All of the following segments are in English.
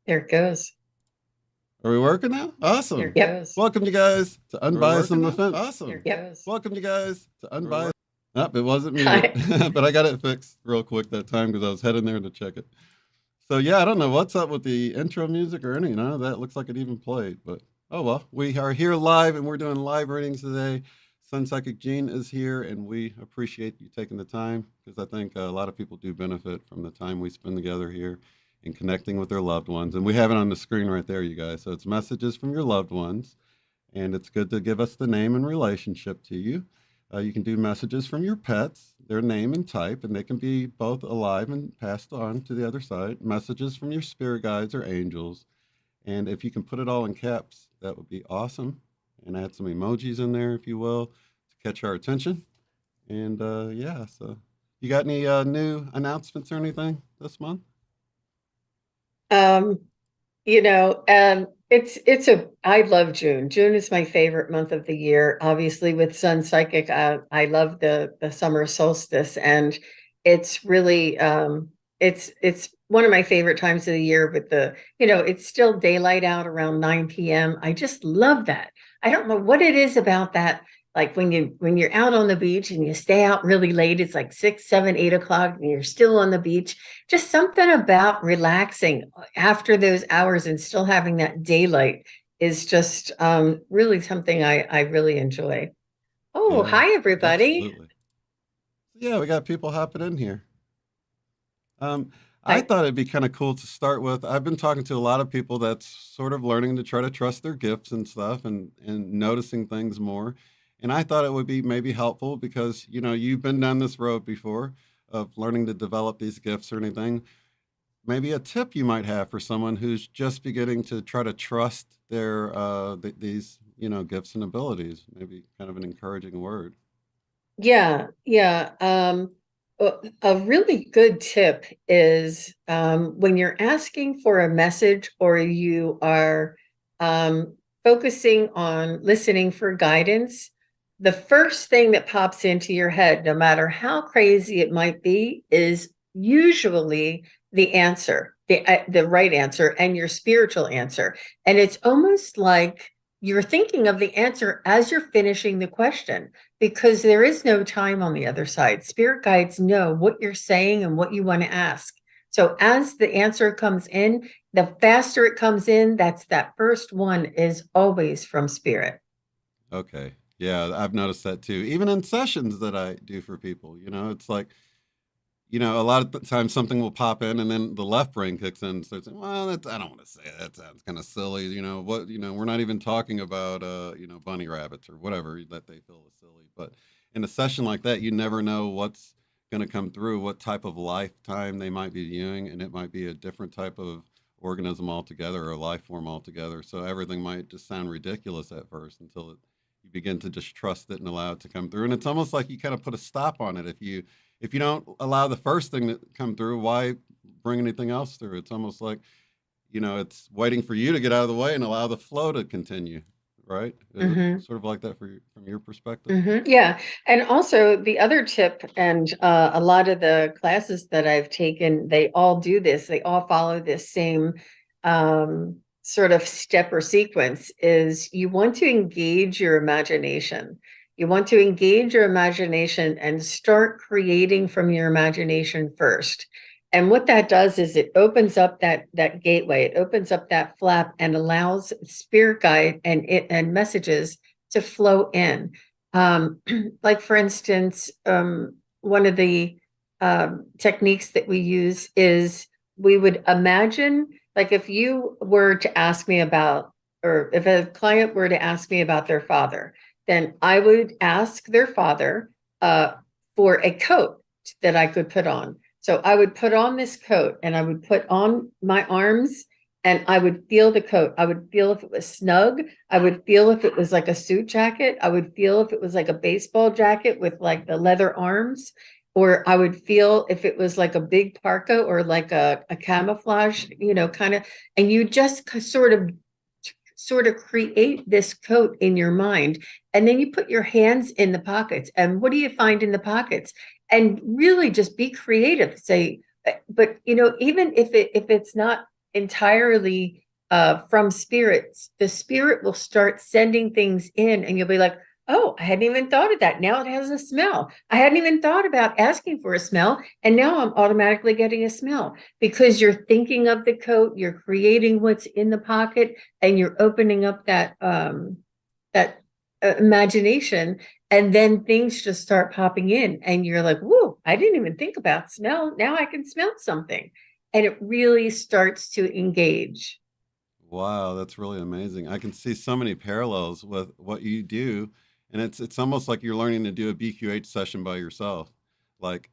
There it goes. Are we working now? There Awesome. it goes. Welcome, you guys, to Unbiased on working the now? Fence. There Awesome. it goes. Welcome, you guys, to Unbiased. Nope, it wasn't muted, Hi. but I got it fixed real quick that time because I was heading there to check it. So yeah, I don't know what's up with the intro music or any. None of that looks like it even played, but oh well. We are here live and we're doing live readings today. SunPsychic Jean is here, and we appreciate you taking the time because I think a lot of people do benefit from the time we spend together here and connecting with their loved ones. And we have it on the screen right there, you guys. So it's messages from your loved ones, and it's good to give us the name and relationship to you. You can do messages from your pets, their name and type, and they can be both alive and passed on to the other side. Messages from your spirit guides or angels. And if you can put it all in caps, that would be awesome. And add some emojis in there, if you will, to catch our attention. And yeah, so you got any new announcements or anything this month? Um, it's I love June. June is my favorite month of the year. Obviously, with Sun Psychic, I love the summer solstice, and it's really it's one of my favorite times of the year. With it's still daylight out around 9 p.m. I just love that. I don't know what it is about that. Like when you're out on the beach and you stay out really late, it's like 6, 7, 8 o'clock, and you're still on the beach. Just something about relaxing after those hours and still having that daylight is just really something I really enjoy. Oh, Yeah, hi everybody. absolutely. Yeah, we got people hopping in here. Um, I Hi. thought it'd be kind of cool to start with. I've been talking to a lot of people that's sort of learning to try to trust their gifts and stuff and noticing things more. And I thought it would be maybe helpful because, you've been down this road before of learning to develop these gifts or anything. Maybe a tip you might have for someone who's just beginning to try to trust their these, gifts and abilities. Maybe kind of an encouraging word. Yeah, yeah. A really good tip is when you're asking for a message or you are focusing on listening for guidance, the first thing that pops into your head, no matter how crazy it might be, is usually the answer, the right answer, and your spiritual answer. And it's almost like you're thinking of the answer as you're finishing the question because there is no time on the other side. Spirit guides know what you're saying and what you want to ask. So as the answer comes in, the faster it comes in, that's that first one is always from spirit. Okay. Yeah, I've noticed that too. Even in sessions that I do for people, it's like, a lot of times something will pop in and then the left brain kicks in and starts saying, well, I don't want to say that. That sounds kind of silly. We're not even talking about, bunny rabbits or whatever that they feel is silly. But in a session like that, you never know what's going to come through, what type of lifetime they might be viewing. And it might be a different type of organism altogether or life form altogether. So everything might just sound ridiculous at first until you begin to just trust it and allow it to come through. And it's almost like you kind of put a stop on it if you don't allow the first thing to come through, why bring anything else through? It's almost like, it's waiting for you to get out of the way and allow the flow to continue, right? Is it Mm-hmm. sort of like that from your perspective? Mm-hmm. Yeah. And also the other tip, and a lot of the classes that I've taken, they all do this. They all follow this same sort of step or sequence is you want to engage your imagination. You want to engage your imagination and start creating from your imagination first. And what that does is it opens up that gateway, it opens up that flap and allows spirit guide and messages to flow in. Um, like for instance, one of the techniques that we use is we would imagine, like if you were to ask me about, or if a client were to ask me about their father, then I would ask their father uh, for a coat that I could put on. So I would put on this coat and I would put on my arms and I would feel the coat. I would feel if it was snug. I would feel if it was like a suit jacket. I would feel if it was like a baseball jacket with like the leather arms, or I would feel if it was like a big parka or like a camouflage, kind of, and you just sort of create this coat in your mind. And then you put your hands in the pockets. And what do you find in the pockets? And really just be creative. Say, but even if it's not entirely from spirits, the spirit will start sending things in, and you'll be like, oh, I hadn't even thought of that. Now it has a smell. I hadn't even thought about asking for a smell. And now I'm automatically getting a smell because you're thinking of the coat, you're creating what's in the pocket, and you're opening up that imagination. And then things just start popping in, and you're like, whoa, I didn't even think about smell. Now I can smell something. And it really starts to engage. Wow, that's really amazing. I can see so many parallels with what you do, and it's almost like you're learning to do a BQH session by yourself. Like,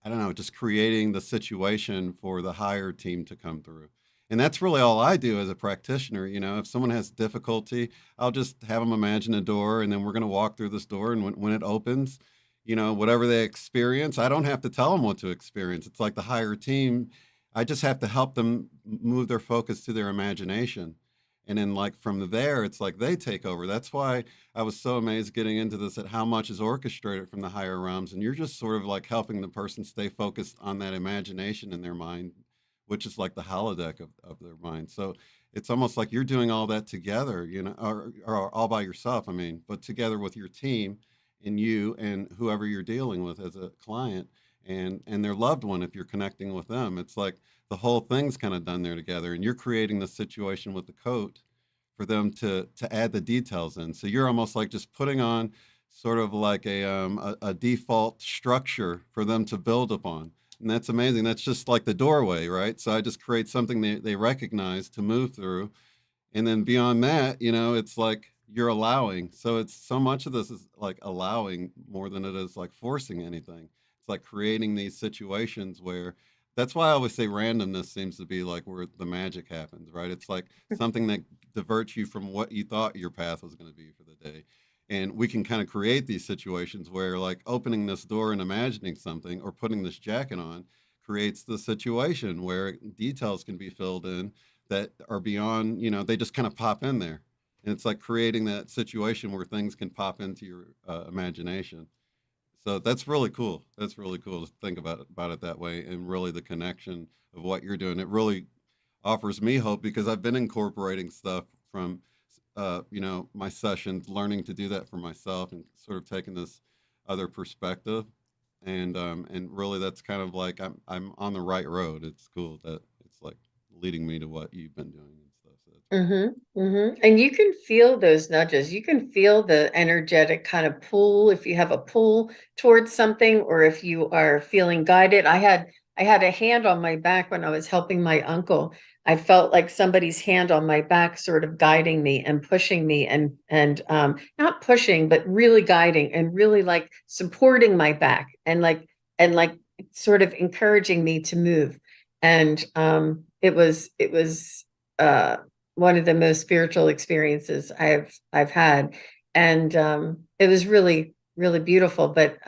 I don't know, just creating the situation for the higher team to come through. And that's really all I do as a practitioner. You know, if someone has difficulty, I'll just have them imagine a door, and then we're going to walk through this door. And when it opens, you know, whatever they experience, I don't have to tell them what to experience. It's like the higher team. I just have to help them move their focus to their imagination. And then, like, from there, it's like they take over. That's why I was so amazed getting into this at how much is orchestrated from the higher realms. And you're just sort of like helping the person stay focused on that imagination in their mind, which is like the holodeck of their mind. So it's almost like you're doing all that together, you know, or all by yourself, I mean, but together with your team and you and whoever you're dealing with as a client and their loved one if you're connecting with them. It's like the whole thing's kind of done there together, and you're creating the situation with the coat for them to add the details in. So you're almost like just putting on sort of like a default structure for them to build upon. And that's amazing. That's just like the doorway, right? So I just create something they recognize to move through. And then beyond that, you know, it's like you're allowing. So it's so much of this is like allowing more than it is like forcing anything. It's like creating these situations where that's why I always say randomness seems to be like where the magic happens, right? It's like something that diverts you from what you thought your path was going to be for the day. And we can kind of create these situations where like opening this door and imagining something or putting this jacket on creates the situation where details can be filled in that are beyond, you know, they just kind of pop in there. And it's like creating that situation where things can pop into your imagination. So that's really cool. That's really cool to think about it that way, and really the connection of what you're doing. It really offers me hope because I've been incorporating stuff from, you know, my sessions, learning to do that for myself, and sort of taking this other perspective, and really that's kind of like I'm on the right road. It's cool that it's like leading me to what you've been doing and stuff. So that's cool. And you can feel those nudges. You can feel the energetic kind of pull if you have a pull towards something, or if you are feeling guided. I had a hand on my back when I was helping my uncle. I felt like somebody's hand on my back sort of guiding me and pushing me, and not pushing, but really guiding and really like supporting my back, and like sort of encouraging me to move. And it was uh one of the most spiritual experiences I've had, and it was really really beautiful. But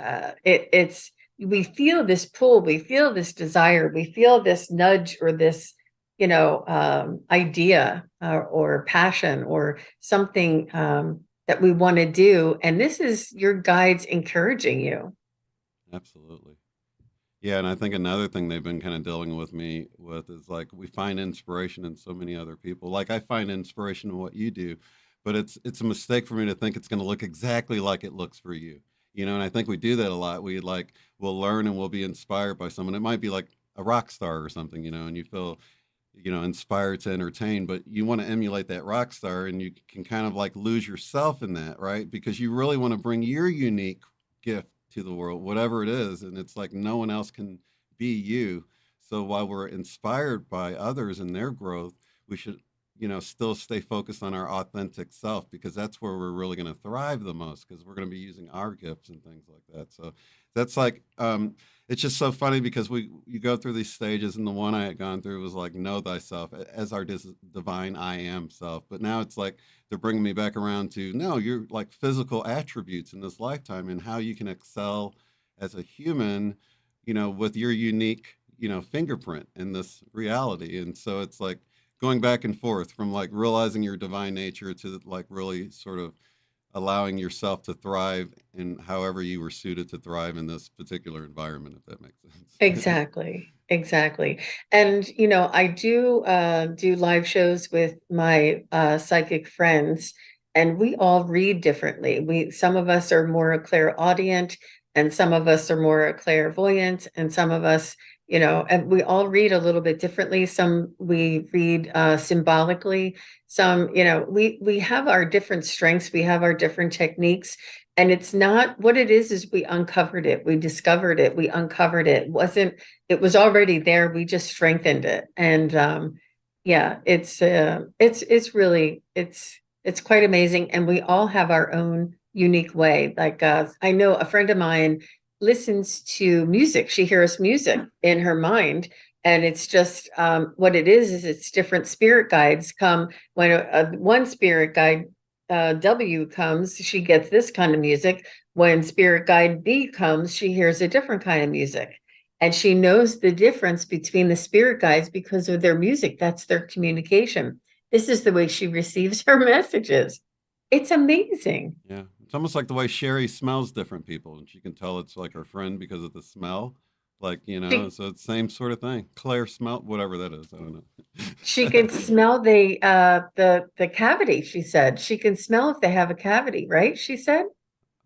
it's we feel this pull, we feel this desire, we feel this nudge, or this idea, or passion, or something that we want to do, and this is your guides encouraging you. Absolutely. Yeah, and I think another thing they've been kind of dealing with me with is like we find inspiration in so many other people. Like I find inspiration in what you do, but it's a mistake for me to think it's going to look exactly like it looks for you. You know, and I think we do that a lot. We like we'll learn and we'll be inspired by someone. It might be like a rock star or something, you know, and you feel, you know, inspired to entertain, but you want to emulate that rock star, and you can kind of like lose yourself in that, right? Because you really want to bring your unique gift to the world, whatever it is. And it's like no one else can be you. So while we're inspired by others and their growth, we should, you know, still stay focused on our authentic self, because that's where we're really going to thrive the most, because we're going to be using our gifts and things like that. So that's like, it's just so funny because you go through these stages, and the one I had gone through was like know thyself as our divine I am self. But now it's like they're bringing me back around to no, you're like physical attributes in this lifetime, and how you can excel as a human, you know, with your unique, you know, fingerprint in this reality. And so it's like going back and forth from like realizing your divine nature to like really sort of allowing yourself to thrive in however you were suited to thrive in this particular environment, if that makes sense. Exactly. Exactly. And I do live shows with my psychic friends, and we all read differently. Some of us are more clairaudient, and some of us are more clairvoyant, and some of us, and we all read a little bit differently. Some we read symbolically. Some, we have our different strengths, we have our different techniques. And it's not what it is we uncovered it, we discovered it, we uncovered it. It was already there, we just strengthened it. And yeah, it's really it's quite amazing. And we all have our own unique way. Like I know a friend of mine listens to music, she hears music in her mind. And it's just what it is it's different spirit guides come when one spirit guide W comes, she gets this kind of music. When spirit guide B comes, she hears a different kind of music. And she knows the difference between the spirit guides because of their music. That's their communication. This is the way she receives her messages. It's amazing. Yeah. It's almost like the way Sherry smells different people, and she can tell it's like her friend because of the smell. Like, She, so it's the same sort of thing. Claire smell, whatever that is. I don't she know. can smell the cavity, she said. She can smell if they have a cavity, right? She said.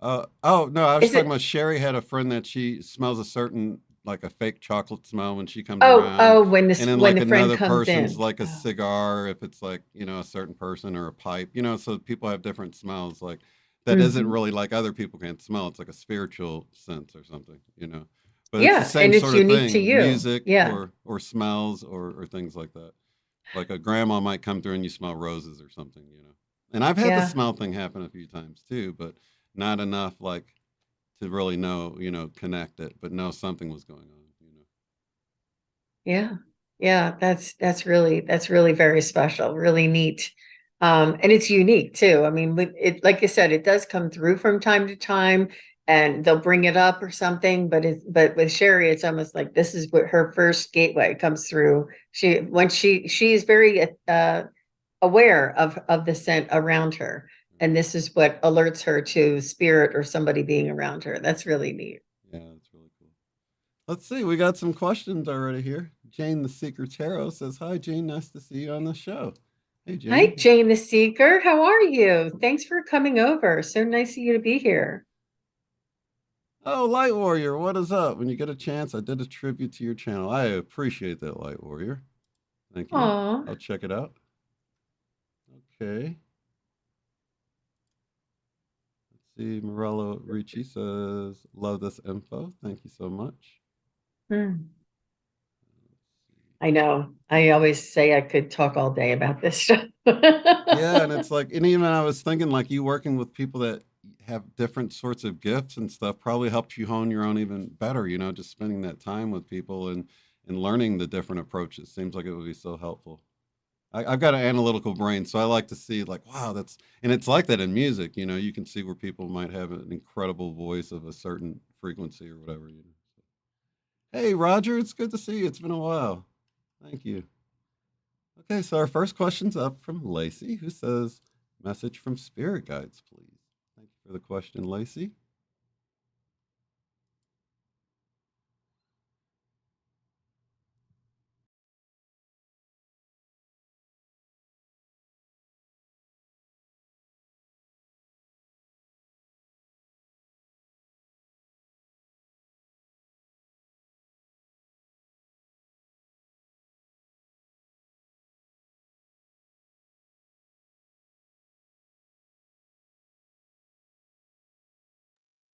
Oh no, I was Is talking it about Sherry had a friend that she smells a certain like a fake chocolate smell when she comes oh around, oh when and this then when like the friend another comes person's in. like a Oh. cigar if it's like a certain person or a pipe, so people have different smells like that isn't Mhm. really like other people can't smell. It's like a spiritual sense or something. But it's the Yeah, same and it's sort of unique to thing, you. music Yeah. or smells or things like that. Like a grandma might come through and you smell roses or something. And I've had the Yeah. smell thing happen a few times too, but not enough like to really know, connect it, but know something was going on. Yeah. Yeah, that's really very special, really neat. And it's unique too. I mean, with it, like I said, it does come through from time to time and they'll bring it up or something, but with Sherry, it's almost like this is what her first gateway comes through. She is very aware of the scent around her. And this is what alerts her to spirit or somebody being around her. That's really neat. Yeah, that's really cool. Let's see, we got some questions already here. Jane the Seeker Tarot says, "Hi, Jane. Nice to see you on the show." Hey, Hi, Jane. Jane the Seeker. How are you? Thanks for coming over. So nice of you to be here. Oh, Light Warrior, what is up? When you get a chance, I did a tribute to your channel. I appreciate that, Light Warrior. Thank you. Aw. I'll check it out. Okay. Let's see. Morello Ricci says, "Love this info. Thank you so much." Hmm. I know. I always say I could talk all day about this stuff. Yeah, and it's like, and even I was thinking, like, you working with people that have different sorts of gifts and stuff probably helped you hone your own even better, just spending that time with people and learning the different approaches. Seems like it would be so helpful. I've got an analytical brain, so I like to see, like, wow, and it's like that in music, you can see where people might have an incredible voice of a certain frequency or whatever. Hey, Roger, it's good to see you. It's been a while. Thank you. Okay, so our first question's up from Lacey, who says, "Message from spirit guides, please." Thank you for the question, Lacey.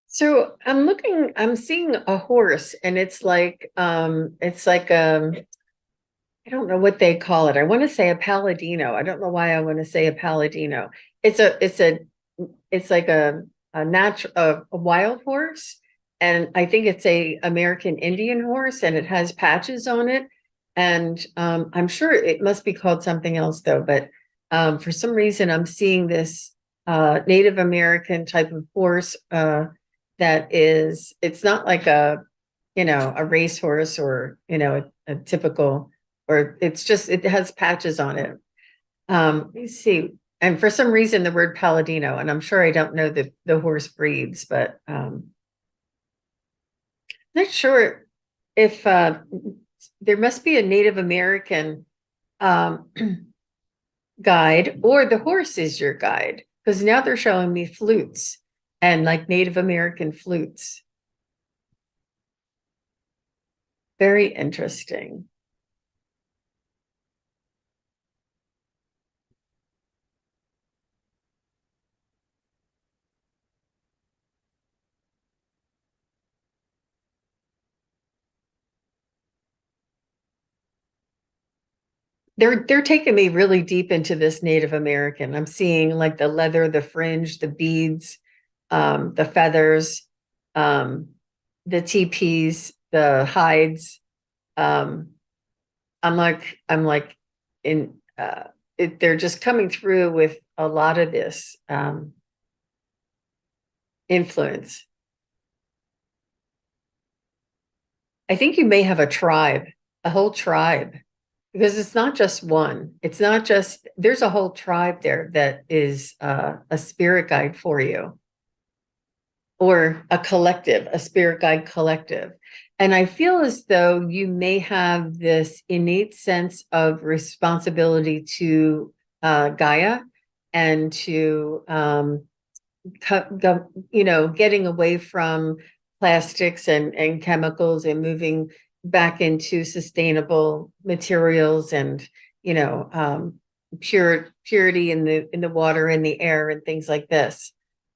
So I'm seeing a horse and it's like I don't know what they call it. I want to say a paladino. I don't know why I want to say a paladino. It's like a natural a wild horse, and I think it's a American Indian horse, and it has patches on it. And I'm sure it must be called something else though. But for some reason, I'm seeing this Native American type of horse that is. It's not like a racehorse or a typical, or it's just it has patches on it. Let me see. And for some reason, the word Palladino, and I'm sure I don't know the horse breeds, but not sure if there must be a Native American um, guide, or the horse is your guide, because now they're showing me flutes and like Native American flutes. Very interesting. They're taking me really deep into this Native American. I'm seeing like the leather, the fringe, the beads, the feathers, um, the teepees, the hides. Um, I'm like in they're just coming through with a lot of this influence. I think you may have a tribe, a whole tribe, because it's not just one. It's not just, there's a whole tribe there that is a spirit guide for you, or a collective, a spirit guide collective. And I feel as though you may have this innate sense of responsibility to Gaia, and to getting away from plastics and chemicals, and moving back into sustainable materials, and purity in the water and the air and things like this.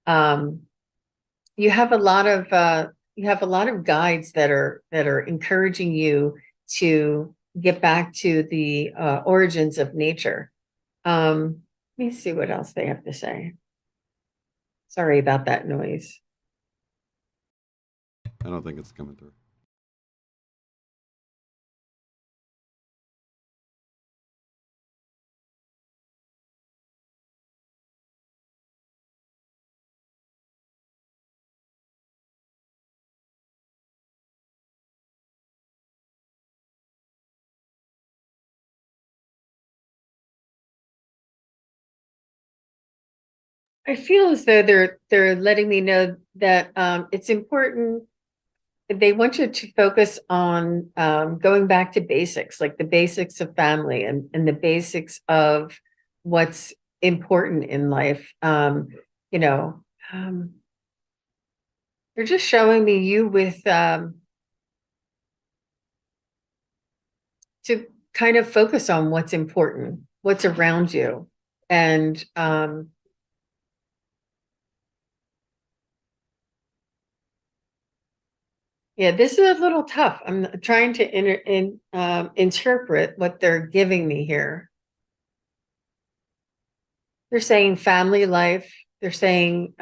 Um, you have a lot of guides that are encouraging you to get back to the origins of nature. Let me see what else they have to say. Sorry about that noise. I don't think it's coming through. I feel as though they're letting me know that it's important. They want you to focus on going back to basics, like the basics of family, and the basics of what's important in life. You know, um, they're just showing me you with to kind of focus on what's important, what's around you, and yeah, this is a little tough. I'm trying to interpret what they're giving me here. They're saying family life. They're saying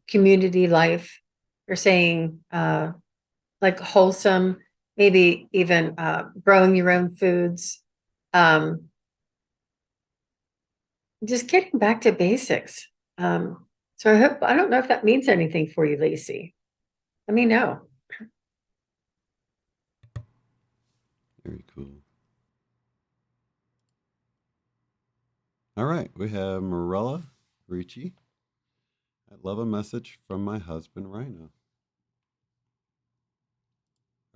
community life. They're saying like wholesome, maybe even growing your own foods. Um, just getting back to basics. So I don't know if that means anything for you, Lacey. Let me know. Very cool. All right, we have Morella Ricci. I love a message from my husband, Reno.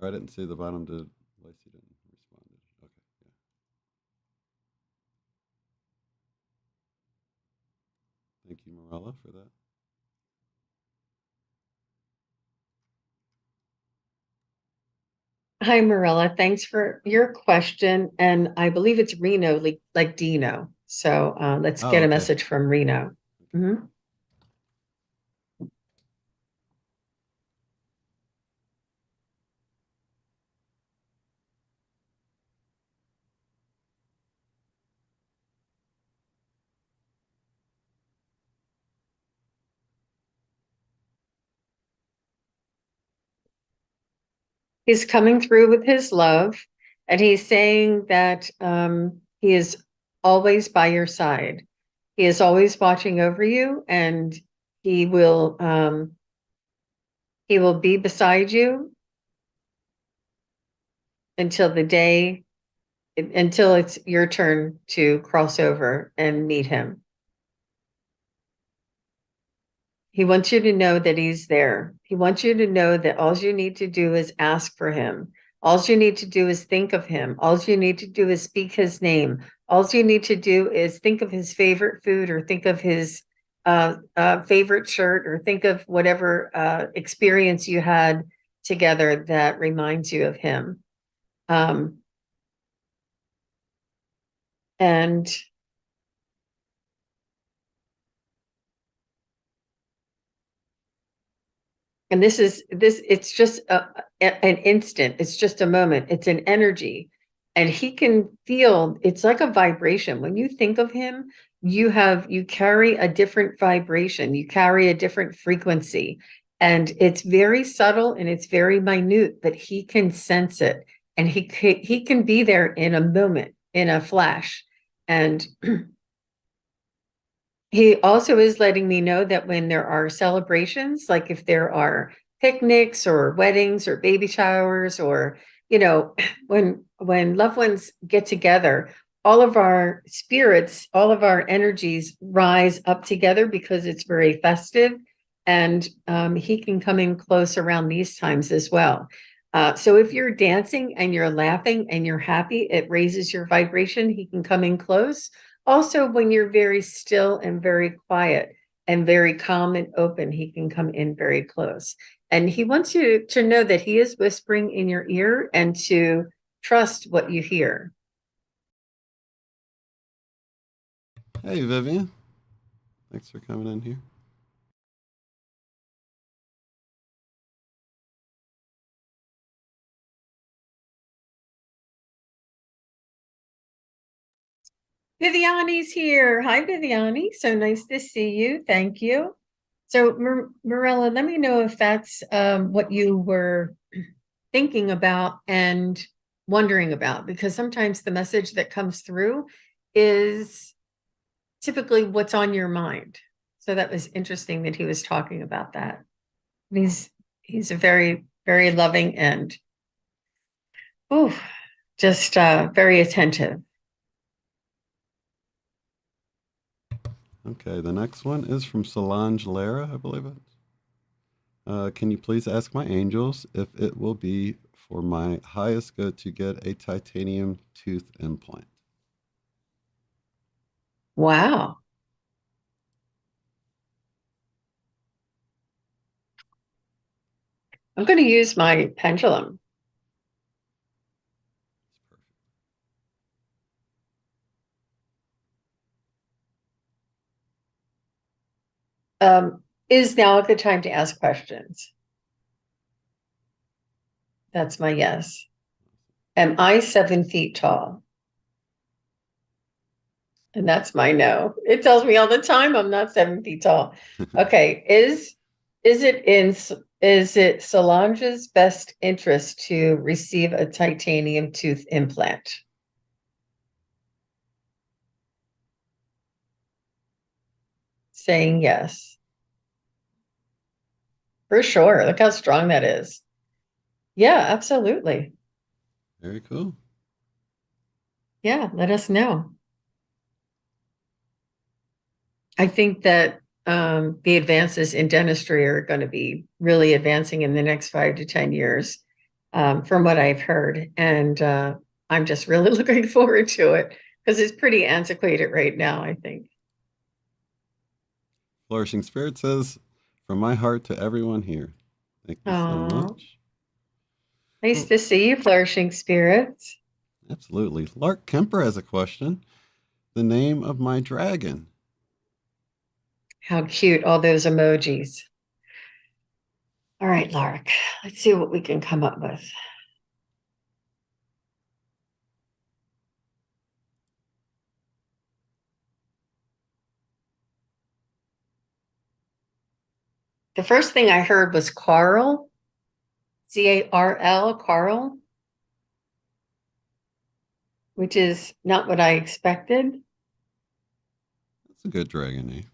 Oh, I didn't see the bottom. Did Lacey didn't respond? Okay, yeah. Thank you, Morella, for that. Hi, Marilla. Thanks for your question. And I believe it's Reno, like Dino. So let's Oh, get a okay. message from Reno. Mhm. He's coming through with his love, and he's saying that he is always by your side. He is always watching over you, and he will um, he will be beside you until the day until it's your turn to cross over and meet him. He wants you to know that he's there. He wants you to know that all you need to do is ask for him. All you need to do is think of him. All you need to do is speak his name. All you need to do is think of his favorite food, or think of his favorite shirt, or think of whatever experience you had together that reminds you of him. And it's just an instant. It's just a moment. It's an energy. And he can feel, it's like a vibration. When you think of him, you carry a different vibration. You carry a different frequency. And it's very subtle and it's very minute, but he can sense it. And he can be there in a moment, in a flash. And he also is letting me know that when there are celebrations, like if there are picnics or weddings or baby showers, or, when loved ones get together, all of our spirits, all of our energies rise up together because it's very festive. And he can come in close around these times as well. So if you're dancing and you're laughing and you're happy, it raises your vibration. He can come in close. Also, when you're very still and very quiet and very calm and open, he can come in very close. And he wants you to know that he is whispering in your ear and to trust what you hear. Hey, Vivian. Thanks for coming in here. Viviani's here. Hi, Viviani. So nice to see you. Thank you. So, Marilla, let me know if that's what you were thinking about and wondering about, because sometimes the message that comes through is typically what's on your mind. So that was interesting that he was talking about that. And he's a very, very loving and just very attentive. Okay, the next one is from Solange Lara, I believe it. Can you please ask my angels if it will be for my highest good to get a titanium tooth implant? Wow. I'm going to use my pendulum. Is now a good time to ask questions? That's my yes. Am I 7 feet tall? And that's my no. It tells me all the time I'm not 7 feet tall. Okay, is it Solange's best interest to receive a titanium tooth implant? Saying yes. For sure. Look how strong that is. Yeah, absolutely. Very cool. Yeah, let us know. I think that the advances in dentistry are going to be really advancing in the next 5 to 10 years, from what I've heard. And I'm just really looking forward to it because it's pretty antiquated right now, I think. Flourishing Spirit says, from my heart to everyone here. Thank you so much. Nice to see you, Flourishing Spirits. Absolutely. Lark Kemper has a question. The name of my dragon. How cute, all those emojis. All right, Lark, let's see what we can come up with. The first thing I heard was Carl, Carl, Carl, which is not what I expected. That's a good dragon name.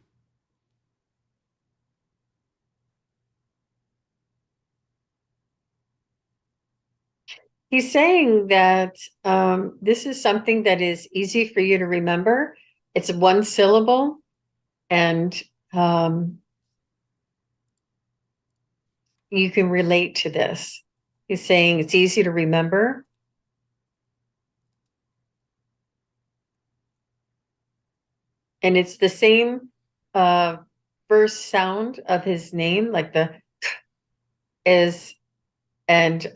He's saying that this is something that is easy for you to remember. It's one syllable, and you can relate to this. He's saying it's easy to remember. And it's the same first sound of his name, like the is, and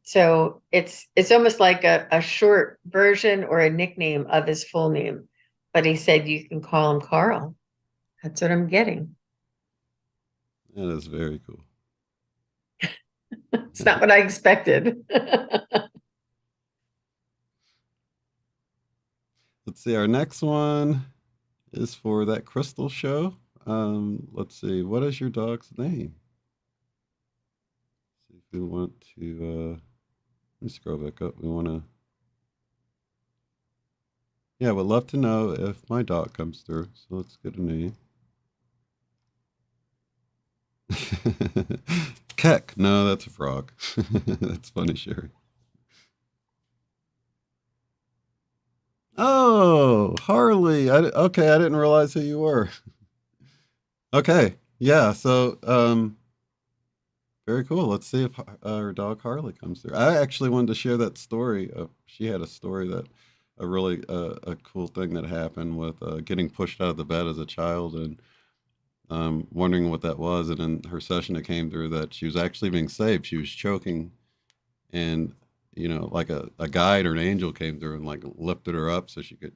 so it's almost like a short version or a nickname of his full name. But he said you can call him Carl. That's what I'm getting. That is very cool. It's not what I expected. Let's see. Our next one is for that crystal show. Let's see. What is your dog's name? See if we want to. Let me scroll back up. We want to. Yeah, would love to know if my dog comes through. So let's get a name. Keck. No, that's a frog. That's funny, Sherry. Oh, Harley. Okay, I didn't realize who you were. Okay, yeah. So, very cool. Let's see if our dog Harley comes through. I actually wanted to share that story. She had a story that a really a cool thing that happened with getting pushed out of the bed as a child and wondering what that was. And in her session, it came through that she was actually being saved. She was choking, and like a guide or an angel came through and like lifted her up so she could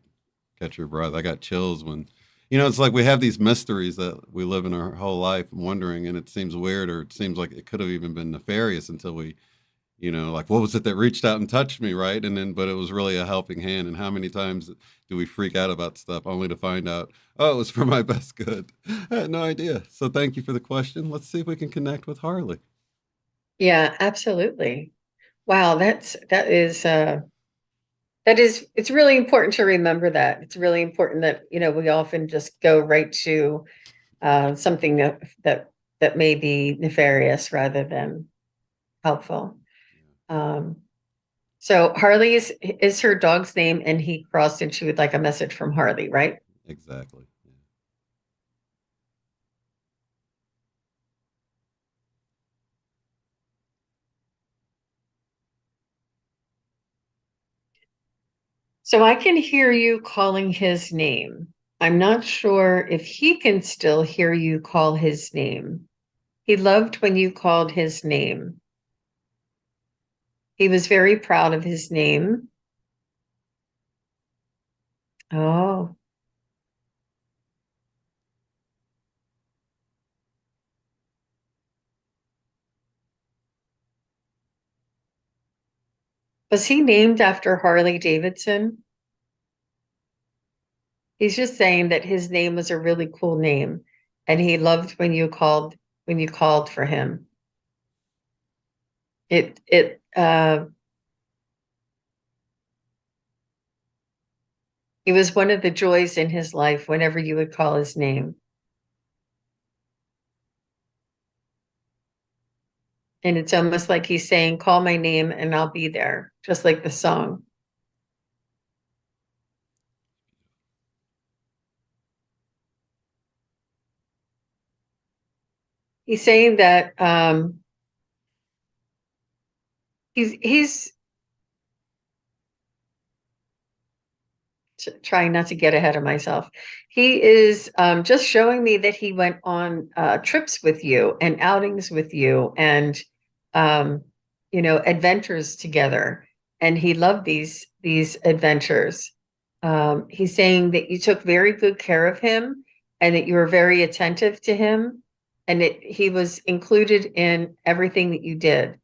catch her breath. I got chills when, it's like we have these mysteries that we live in our whole life wondering, and it seems weird or it seems like it could have even been nefarious until we, like what was it that reached out and touched me, right? And then, but it was really a helping hand. And how many times do we freak out about stuff only to find out, oh, it was for my best good? I had no idea. So thank you for the question. Let's see if we can connect with Harley. Yeah, absolutely. Wow, it's really important to remember that. It's really important that, we often just go right to something that may be nefarious rather than helpful. So Harley is her dog's name, and he crossed and she would like a message from Harley, right? Exactly. Yeah. So I can hear you calling his name. I'm not sure if he can still hear you call his name. He loved when you called his name. He was very proud of his name. Oh, was he named after Harley Davidson? He's just saying that his name was a really cool name, and he loved when you called for him. It was one of the joys in his life whenever you would call his name. And it's almost like he's saying, call my name and I'll be there, just like the song. He's saying that he's trying not to get ahead of myself. He is just showing me that he went on trips with you and outings with you and adventures together. And he loved these adventures. He's saying that you took very good care of him and that you were very attentive to him and that he was included in everything that you did.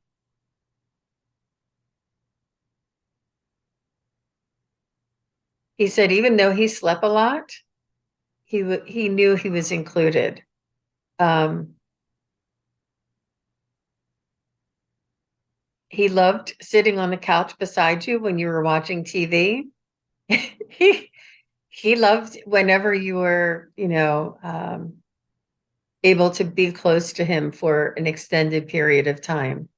He said even though he slept a lot, he knew he was included. Um, he loved sitting on the couch beside you when you were watching TV. he he loved whenever you were, able to be close to him for an extended period of time.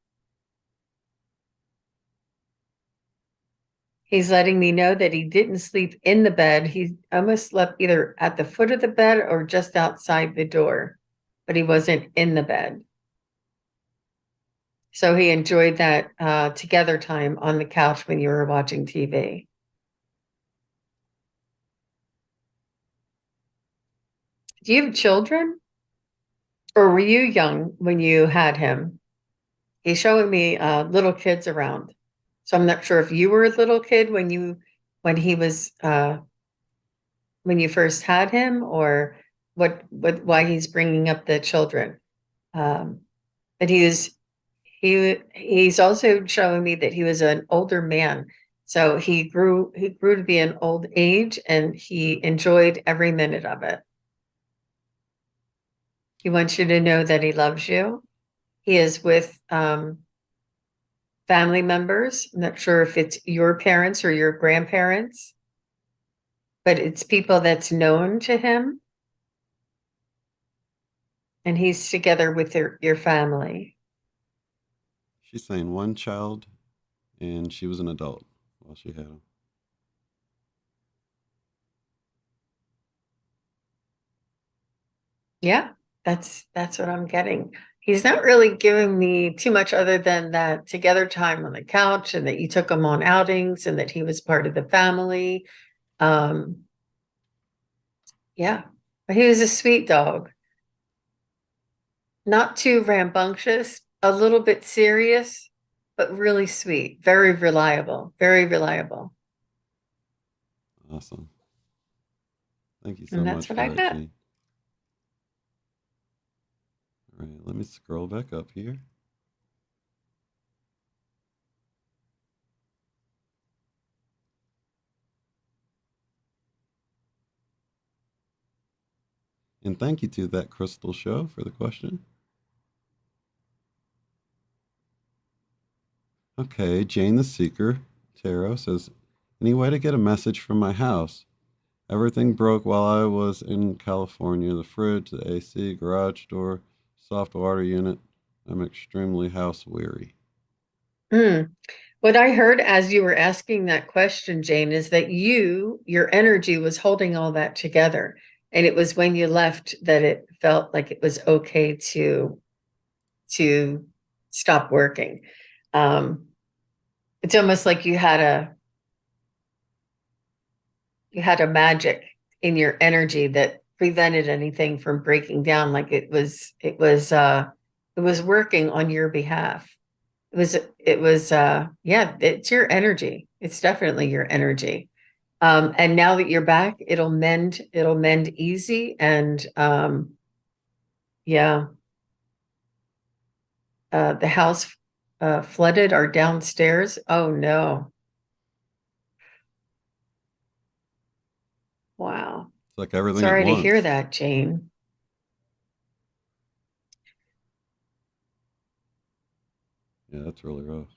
He's letting me know that he didn't sleep in the bed. He almost slept either at the foot of the bed or just outside the door, but he wasn't in the bed. So he enjoyed that together time on the couch when you were watching TV. Do you have children? Or were you young when you had him? He's showing me little kids around. So I'm not sure if you were a little kid when he was when you first had him, or why he's bringing up the children. Um, but he's also showing me that he was an older man. So he grew to be an old age, and he enjoyed every minute of it. He wants you to know that he loves you. He is with family members. I'm not sure if it's your parents or your grandparents, but it's people that's known to him, and he's together with your family. She's saying one child, and she was an adult while she had him. Yeah, that's what I'm getting. He's not really giving me too much other than that together time on the couch, and that you took him on outings, and that he was part of the family. Um, yeah, but he was a sweet dog, not too rambunctious, a little bit serious, but really sweet, very reliable, very reliable. Awesome. Thank you so And that's much what for I that, got. Jean. All right, let me scroll back up here. And thank you to that Crystal Show for the question. Okay, Jane the Seeker Tarot says, any way to get a message from my house? Everything broke while I was in California. The fridge, the AC, garage door, soft water unit. I'm extremely house weary. Mm. What I heard as you were asking that question, Jane, is that your energy was holding all that together. And it was when you left that it felt like it was okay to stop working. Um, it's almost like you had a magic in your energy that prevented anything from breaking down, like it was working on your behalf. It was yeah, it's your energy. It's definitely your energy. And now that you're back, it'll mend easy. And yeah, the house flooded or downstairs. Oh no. Wow. It's like everything at Sorry to hear once. that, Jane. Yeah, that's really rough.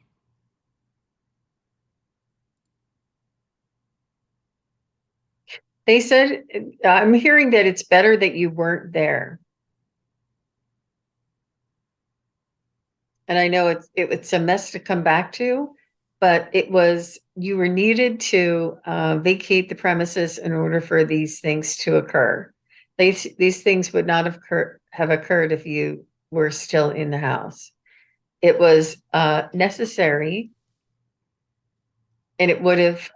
They said, I'm hearing that it's better that you weren't there. And I know it's a mess to come back to, but you were needed to vacate the premises in order for these things to occur. These things would not have occurred if you were still in the house. It was necessary, and it would have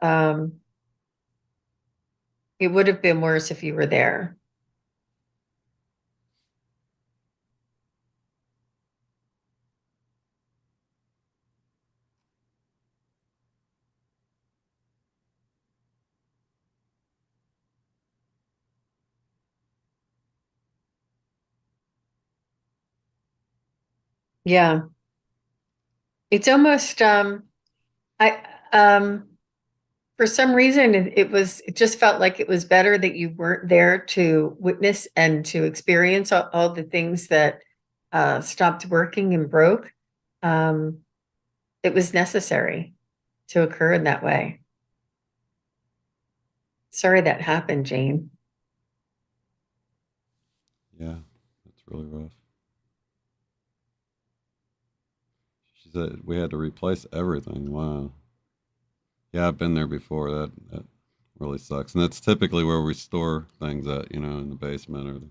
been worse if you were there. Yeah, it's almost I for some reason it just felt like it was better that you weren't there to witness and to experience all the things that stopped working and broke. um, it was necessary to occur in that way. Sorry that happened, Jane. Yeah, that's really rough. She said we had to replace everything. Wow. Yeah, I've been there before. That really sucks. And that's typically where we store things at, in the basement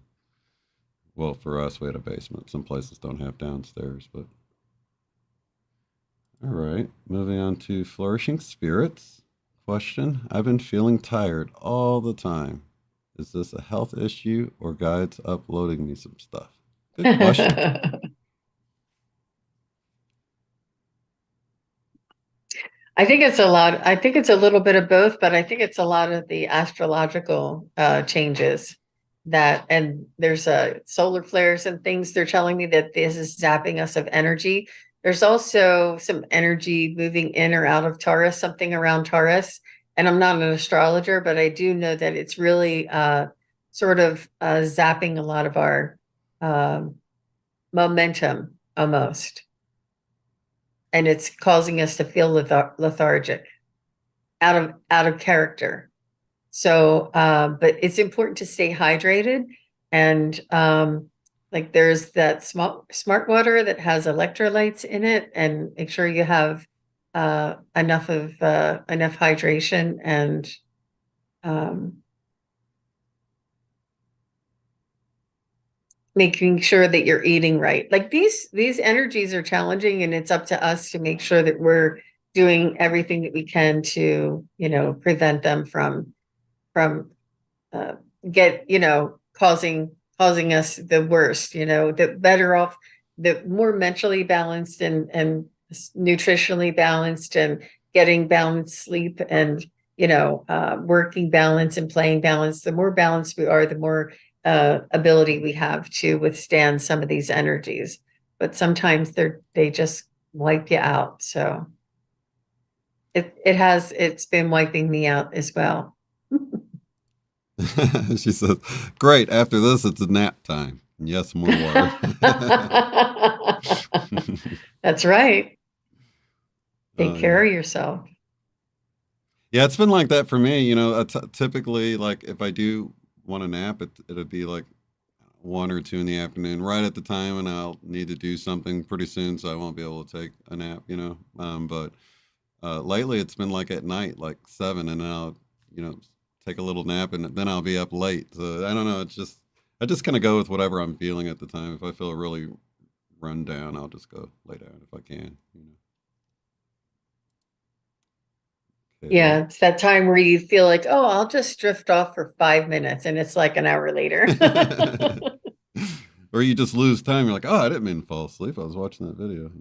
well, for us, we had a basement. Some places don't have downstairs, but All right. Moving on to flourishing spirits. Question. I've been feeling tired all the time. Is this a health issue or Guide's uploading me some stuff? Good question. I think it's a lot. I think it's a little bit of both, but I think it's a lot of the astrological changes that, and there's solar flares and things. They're telling me that this is zapping us of energy. There's also some energy moving in or out of Taurus, something around Taurus. And I'm not an astrologer, but I do know that it's really sort of zapping a lot of our momentum almost. And it's causing us to feel lethargic, out of character. So but it's important to stay hydrated, and like there's that smart water that has electrolytes in it, and make sure you have enough hydration, and um making sure that you're eating right. Like these energies are challenging, and it's up to us to make sure that we're doing everything that we can to, prevent them from uh, causing us the worst. The better off, the more mentally balanced and nutritionally balanced, and getting balanced sleep, and working balance and playing balance. The more balanced we are, the more ability we have to withstand some of these energies. But sometimes they just wipe you out. So it's been wiping me out as well. She says, great. After this, it's a nap time. Yes, more water. That's right. Take Yeah. care of yourself. Yeah, it's been like that for me. Typically, like if I do want to nap, it'll be like 1 or 2 in the afternoon, right at the time when I'll need to do something pretty soon, so I won't be able to take a nap. But lately it's been like at night, like 7, and then I'll take a little nap, and then I'll be up late. So I don't know. I just kind of go with whatever I'm feeling at the time. If I feel really run down, I'll just go lay down if I can. Yeah, Okay. it's that time where you feel like, oh, I'll just drift off for 5 minutes, and it's like an hour later. Or you just lose time. You're like, oh, I didn't mean to fall asleep. I was watching that video.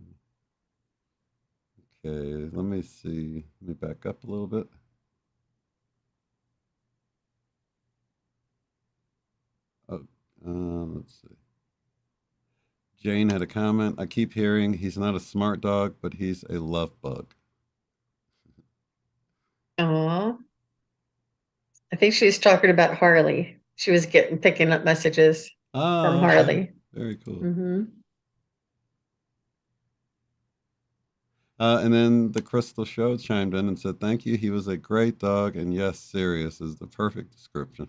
Okay, let me see. Let me back up a little bit. Oh, let's see. Jane had a comment. I keep hearing he's not a smart dog, but he's a love bug. Oh, I think she was talking about Harley. She was picking up messages from Oh, okay. Harley. Very cool. Mm-hmm. And then the Crystal Show chimed in and said, thank you. He was a great dog. And yes, serious is the perfect description.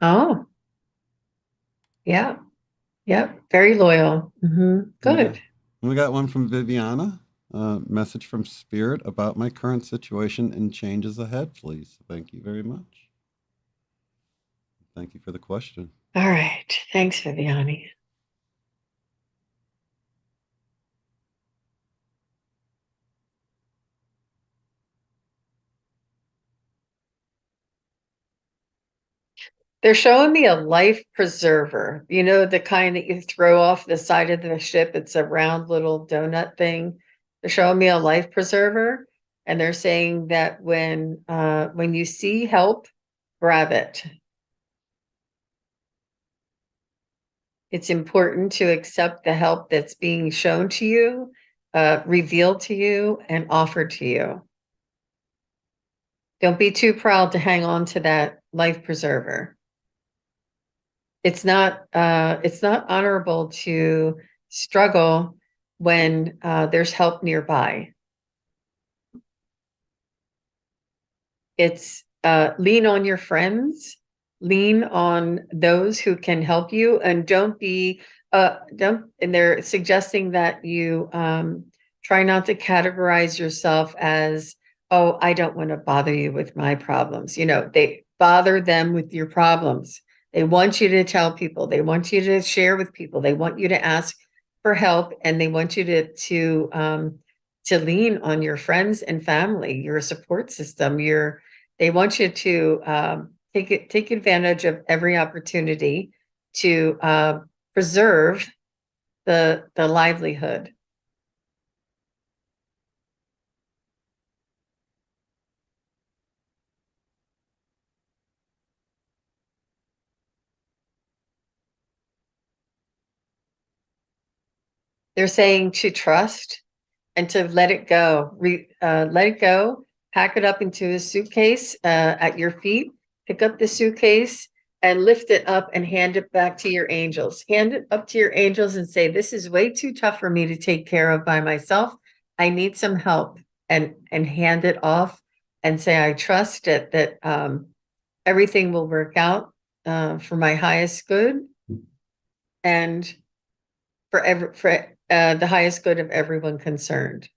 Oh, yeah. Yep. Very loyal. Mm-hmm. Good. We got one from Viviana. Message from Spirit about my current situation and changes ahead, please. Thank you very much. Thank you for the question. All right. Thanks, Viviani. They're showing me a life preserver. The kind that you throw off the side of the ship. It's a round little donut thing. They're showing me a life preserver, and they're saying that when you see help, grab it. It's important to accept the help that's being shown to you, revealed to you, and offered to you. Don't be too proud to hang on to that life preserver. It's not honorable to struggle when there's help nearby. It's lean on your friends, lean on those who can help you, and don't and they're suggesting that you try not to categorize yourself as, oh, I don't want to bother you with my problems. They bother them with your problems. They want you to tell people, they want you to share with people, they want you to ask for help, and they want you to lean on your friends and family, your support system. They want you to take advantage of every opportunity to preserve the livelihood. They're saying to trust and to let it go. Let it go, pack it up into a suitcase at your feet, pick up the suitcase and lift it up and hand it back to your angels. Hand it up to your angels and say, this is way too tough for me to take care of by myself. I need some help, and hand it off and say, I trust it that everything will work out for my highest good and for the highest good of everyone concerned.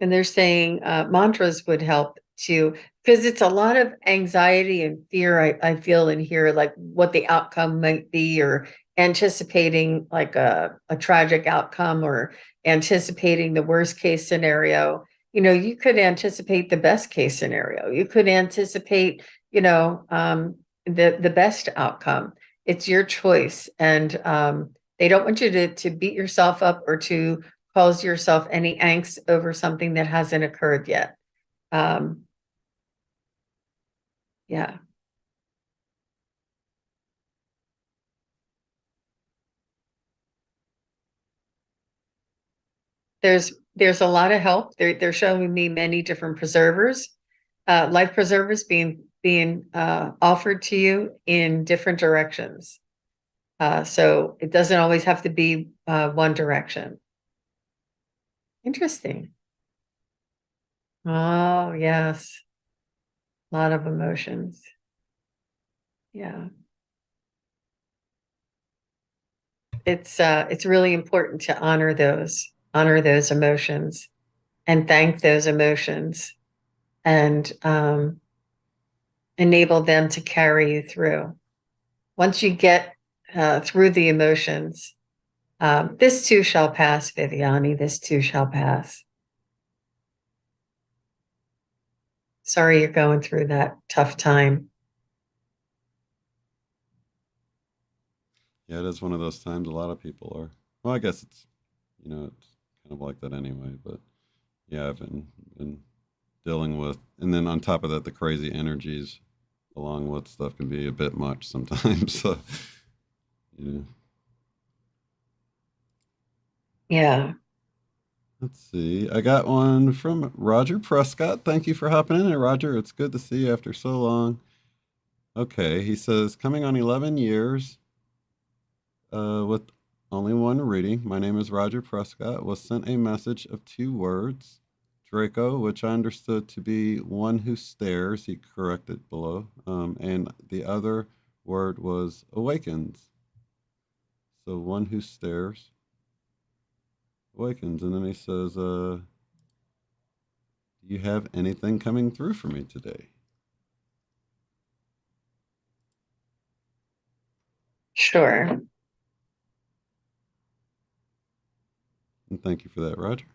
And they're saying mantras would help too, because it's a lot of anxiety and fear I feel in here, like what the outcome might be, or anticipating like a tragic outcome, or anticipating the worst case scenario. You could anticipate the best case scenario. You could anticipate, the best outcome. It's your choice. And they don't want you to beat yourself up or to cause yourself any angst over something that hasn't occurred yet. Yeah. There's a lot of help. They're showing me many different preservers, life preservers being offered to you in different directions. So it doesn't always have to be one direction. Interesting. Oh, yes. A lot of emotions. Yeah. It's really important to honor those emotions and thank those emotions, and enable them to carry you through. Once you get through the emotions, this too shall pass, Viviani. This too shall pass. Sorry you're going through that tough time. Yeah, it is one of those times a lot of people are. Well, I guess it's kind of like that anyway. But yeah, I've been dealing with, and then on top of that, the crazy energies along with stuff can be a bit much sometimes. So, you Yeah. let's see. I got one from Roger Prescott. Thank you for hopping in there, Roger. It's good to see you after so long. Okay, he says, coming on 11 years with only one reading. My name is Roger Prescott. Was sent a message of 2 words, Draco, which I understood to be one who stares. He corrected below. And the other word was awakens. So one who stares awakens. And then he says, do you have anything coming through for me today? Sure. And thank you for that, Roger.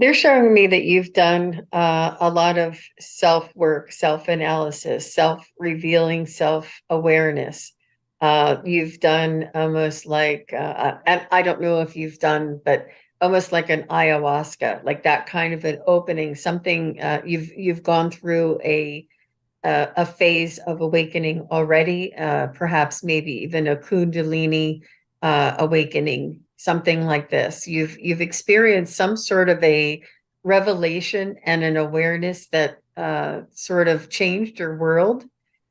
They're showing me that you've done a lot of self work, self analysis, self revealing, self awareness. You've done almost like, and I don't know if you've done, but almost like an ayahuasca, like that kind of an opening. Something you've gone through a phase of awakening already, perhaps maybe even a Kundalini awakening, something like this. You've experienced some sort of a revelation and an awareness that sort of changed your world,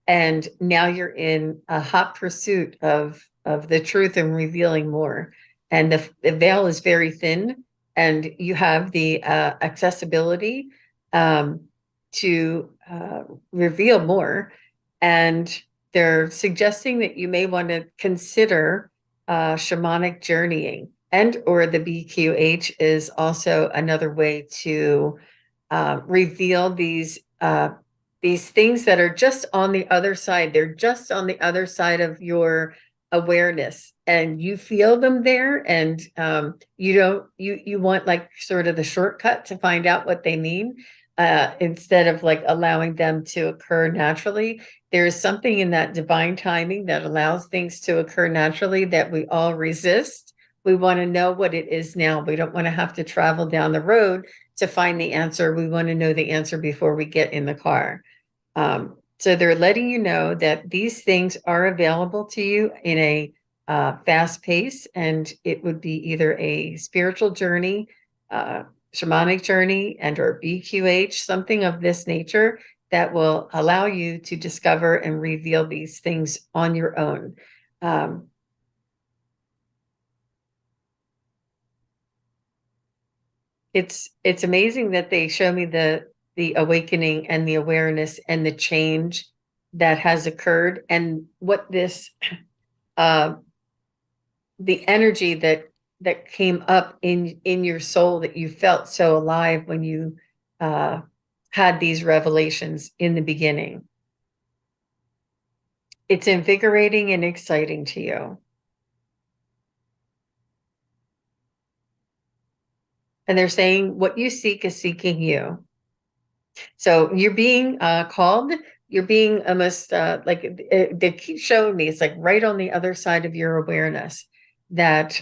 and now you're in a hot pursuit of the truth and revealing more. And the veil is very thin, and you have the accessibility um, to reveal more. And they're suggesting that you may want to consider shamanic journeying, and or the BQH is also another way to reveal these things that are just on the other side. They're just on the other side of your awareness, and you feel them there, and you don't you want like sort of the shortcut to find out what they mean, instead of like allowing them to occur naturally. There's something in that divine timing that allows things to occur naturally that we all resist. We want to know what it is now. We don't want to have to travel down the road to find the answer. We want to know the answer before we get in the car. So they're letting you know that these things are available to you in a fast pace, and it would be either a spiritual journey, shamanic journey, and or BQH, something of this nature that will allow you to discover and reveal these things on your own. It's amazing that they show me the awakening and the awareness and the change that has occurred, and what this the energy that came up in your soul, that you felt so alive when you had these revelations in the beginning. It's invigorating and exciting to you. And they're saying what you seek is seeking you. So you're being called, you're being almost like they keep showing me, it's like right on the other side of your awareness, that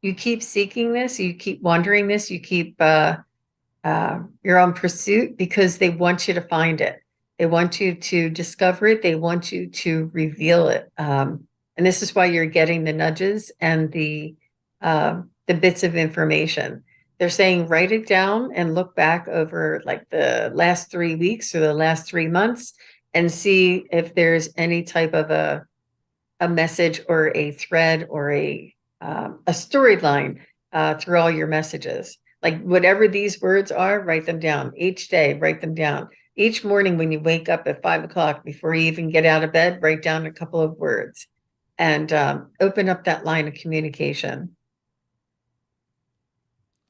you keep seeking this, you keep wondering this, you keep, you're on pursuit because they want you to find it. They want you to discover it. They want you to reveal it. And this is why you're getting the nudges and the bits of information. They're saying write it down and look back over like the last 3 weeks or the last 3 months and see if there's any type of a message or a thread or a storyline through all your messages. Like whatever these words are, write them down each day. Write them down each morning when you wake up at 5 o'clock. Before you even get out of bed, write down a couple of words and open up that line of communication.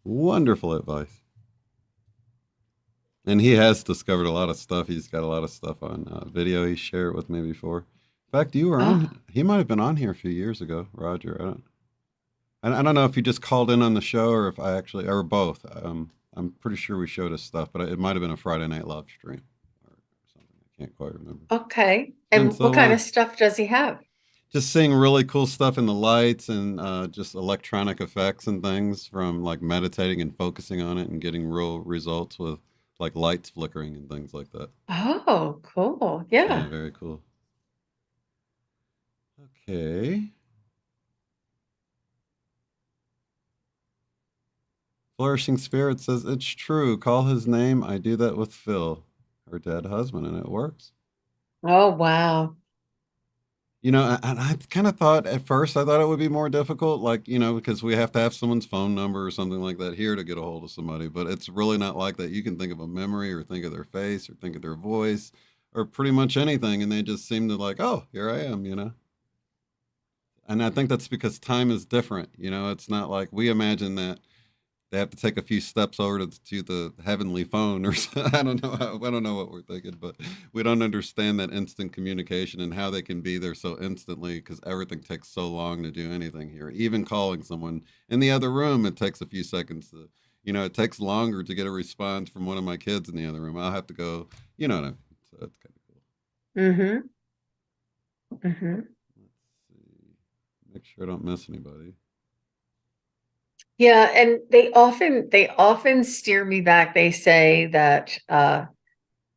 Wonderful advice. And he has discovered a lot of stuff. He's got a lot of stuff on video. He shared it with me before. In fact, you were on. He might have been on here a few years ago, Roger. I don't know if you just called in on the show or if I actually, or both. I'm pretty sure we showed his stuff, but it might have been a Friday Night Live stream or something. I can't quite remember. Okay. And what kind of stuff does he have? Just seeing really cool stuff in the lights and just electronic effects and things, from like meditating and focusing on it and getting real results with like lights flickering and things like that. Oh, cool. Yeah. Very cool. Okay. Flourishing Spirit says, it's true. Call his name. I do that with Phil, her dead husband, and it works. Oh, wow. You know, and I kind of thought at first, I thought it would be more difficult, like, you know, because we have to have someone's phone number or something like that here to get a hold of somebody. But it's really not like that. You can think of a memory or think of their face or think of their voice or pretty much anything. And they just seem to like, oh, here I am, you know. And I think that's because time is different. You know, it's not like we imagine that they have to take a few steps over to the heavenly phone or I don't know. I don't know what we're thinking, but we don't understand that instant communication and how they can be there so instantly, because everything takes so long to do anything here. Even calling someone in the other room, it takes a few seconds to, you know, it takes longer to get a response from one of my kids in the other room. I'll have to go, you know what I mean? So that's kind of cool. Mm-hmm. Mm-hmm. Let's see. Make sure I don't miss anybody. Yeah, and they often steer me back. They say that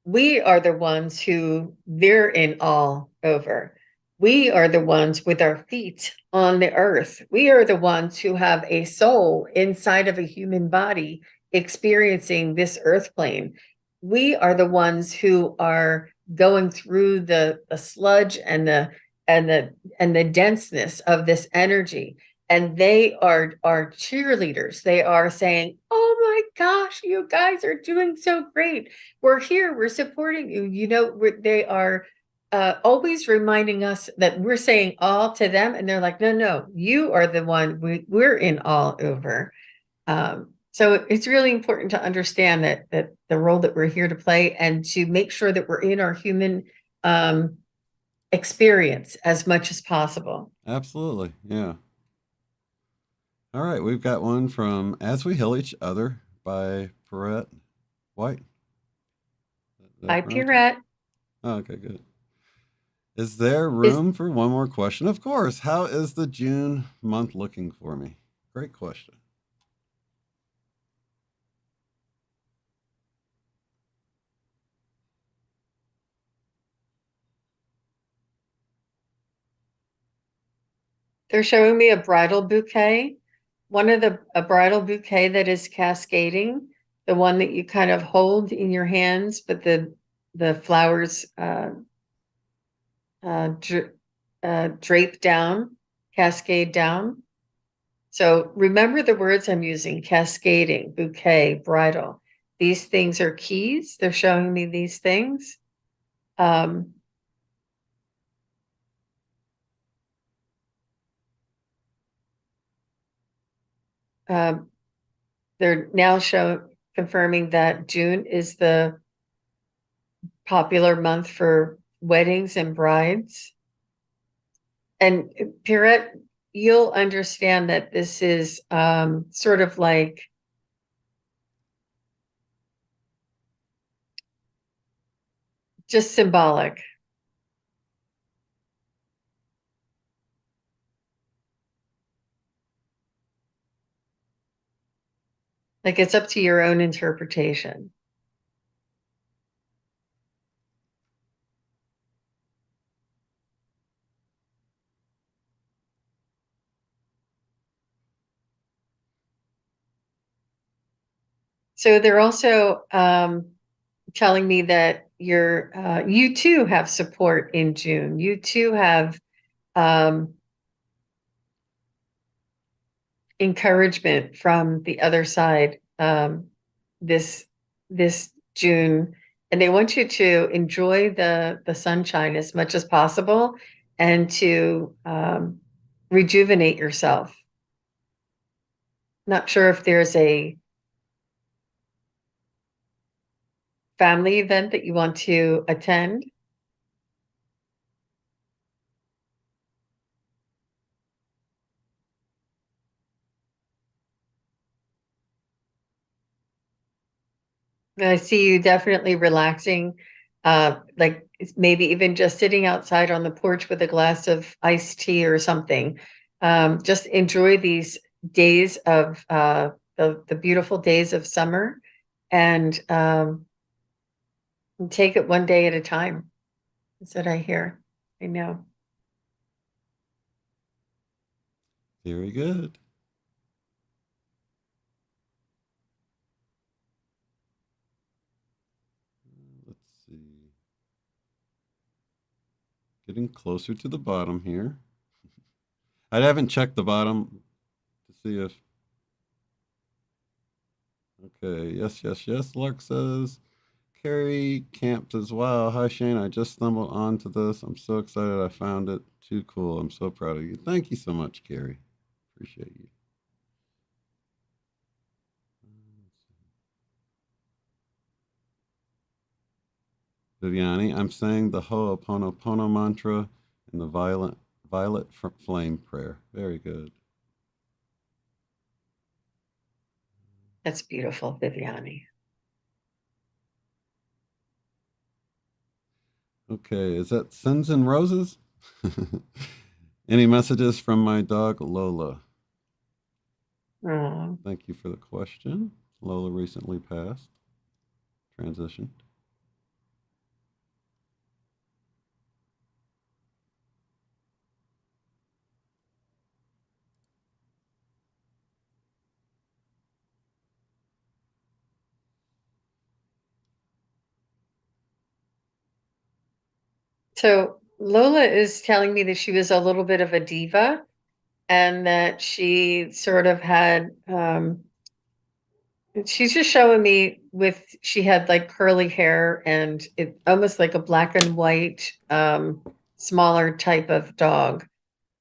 we are the ones who they're in awe over. We are the ones with our feet on the earth. We are the ones who have a soul inside of a human body experiencing this earth plane. We are the ones who are going through the sludge and the denseness of this energy. And they are cheerleaders. They are saying, oh my gosh, you guys are doing so great. We're here, we're supporting you. You know, they are always reminding us that we're saying all to them, and they're like, no, no, you are the one we're in all over. So it's really important to understand that the role that we're here to play, and to make sure that we're in our human experience as much as possible. Absolutely. Yeah. All right. We've got one from As We Heal Each Other by Perrette White. Hi, Pierrette. Oh, okay, good. Is there Is room for one more question? Of course. How is the June month looking for me? Great question. They're showing me a bridal bouquet. A bridal bouquet that is cascading, the one that you kind of hold in your hands, but the flowers drape down, cascade down. So remember the words I'm using: cascading, bouquet, bridal. These things are keys. They're showing me these things. Um, um, they're now confirming that June is the popular month for weddings and brides. And Pierrette, you'll understand that this is sort of like just symbolic. Like, it's up to your own interpretation. So they're also telling me that you too have support in June. You too have um, encouragement from the other side this this June, and they want you to enjoy the sunshine as much as possible, and to rejuvenate yourself. Not sure if there's a family event that you want to attend. I see you definitely relaxing, like maybe even just sitting outside on the porch with a glass of iced tea or something. Just enjoy these days of the beautiful days of summer, and take it one day at a time. That's what I hear. I know. Very good. Let's see. Getting closer to the bottom here. I haven't checked the bottom to see if. Okay, yes, yes, yes. Lark says, Carrie Camp as well. Hi, Shane. I just stumbled onto this. I'm so excited I found it. Too cool. I'm so proud of you. Thank you so much, Carrie. Appreciate you. Viviani, I'm saying the Ho'oponopono mantra in the violet flame prayer. Very good. That's beautiful, Viviani. Okay, is that Sins and Roses? Any messages from my dog Lola? Oh. Thank you for the question. Lola recently passed, transitioned. So Lola is telling me that she was a little bit of a diva and that she sort of had she's just showing me she had like curly hair and it almost like a black and white smaller type of dog.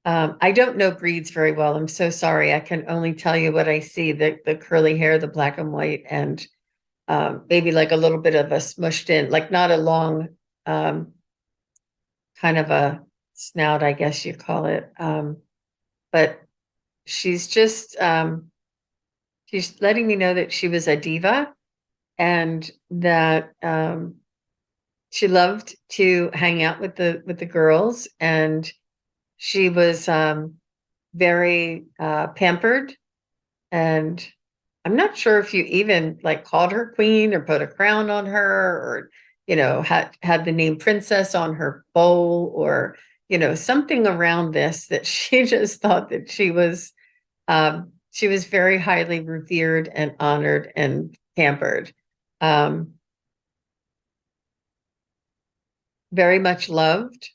I don't know breeds very well. I'm so sorry. I can only tell you what I see, the curly hair, the black and white, and maybe like a little bit of a smushed in, like not a long um kind of a snout, I guess you call it. But she's just she's letting me know that she was a diva and that she loved to hang out with the girls, and she was very pampered. And I'm not sure if you even like called her queen or put a crown on her, or had the name princess on her bowl, or something around this, that she just thought that she was very highly revered and honored and pampered. Um, very much loved.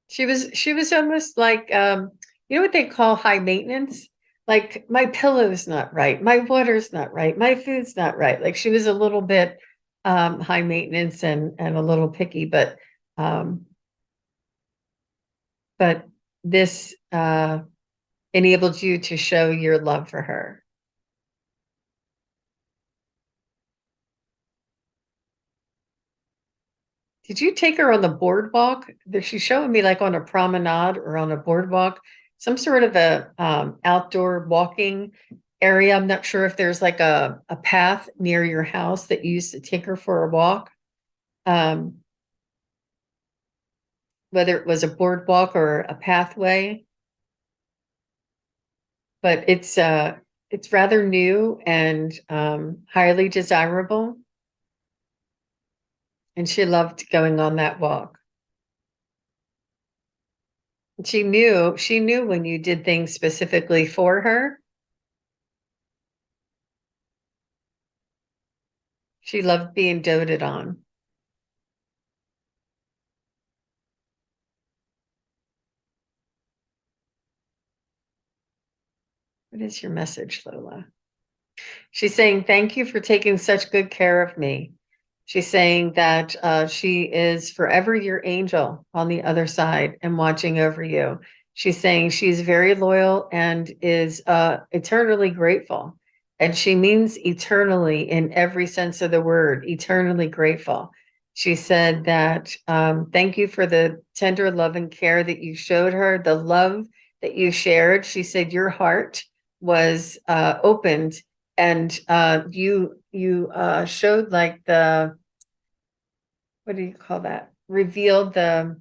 She was almost like what they call high maintenance? Like, my pillow's not right, my water's not right, my food's not right. Like, she was a little bit high maintenance and a little picky, um but this enabled you to show your love for her. Did you take her on the boardwalk? She's showing me like on a promenade or on a boardwalk, some sort of a outdoor walking area. I'm not sure if there's like a path near your house that you used to take her for a walk, um, whether it was a boardwalk or a pathway. But it's rather new and highly desirable, and she loved going on that walk. She knew when you did things specifically for her. She loved being doted on. What is your message, Lola? She's saying, thank you for taking such good care of me. She's saying that she is forever your angel on the other side and watching over you. She's saying she's very loyal and is eternally grateful. And she means eternally in every sense of the word, eternally grateful. She said that thank you for the tender love and care that you showed her, the love that you shared. She said your heart was opened, and you showed like the, what do you call that, revealed the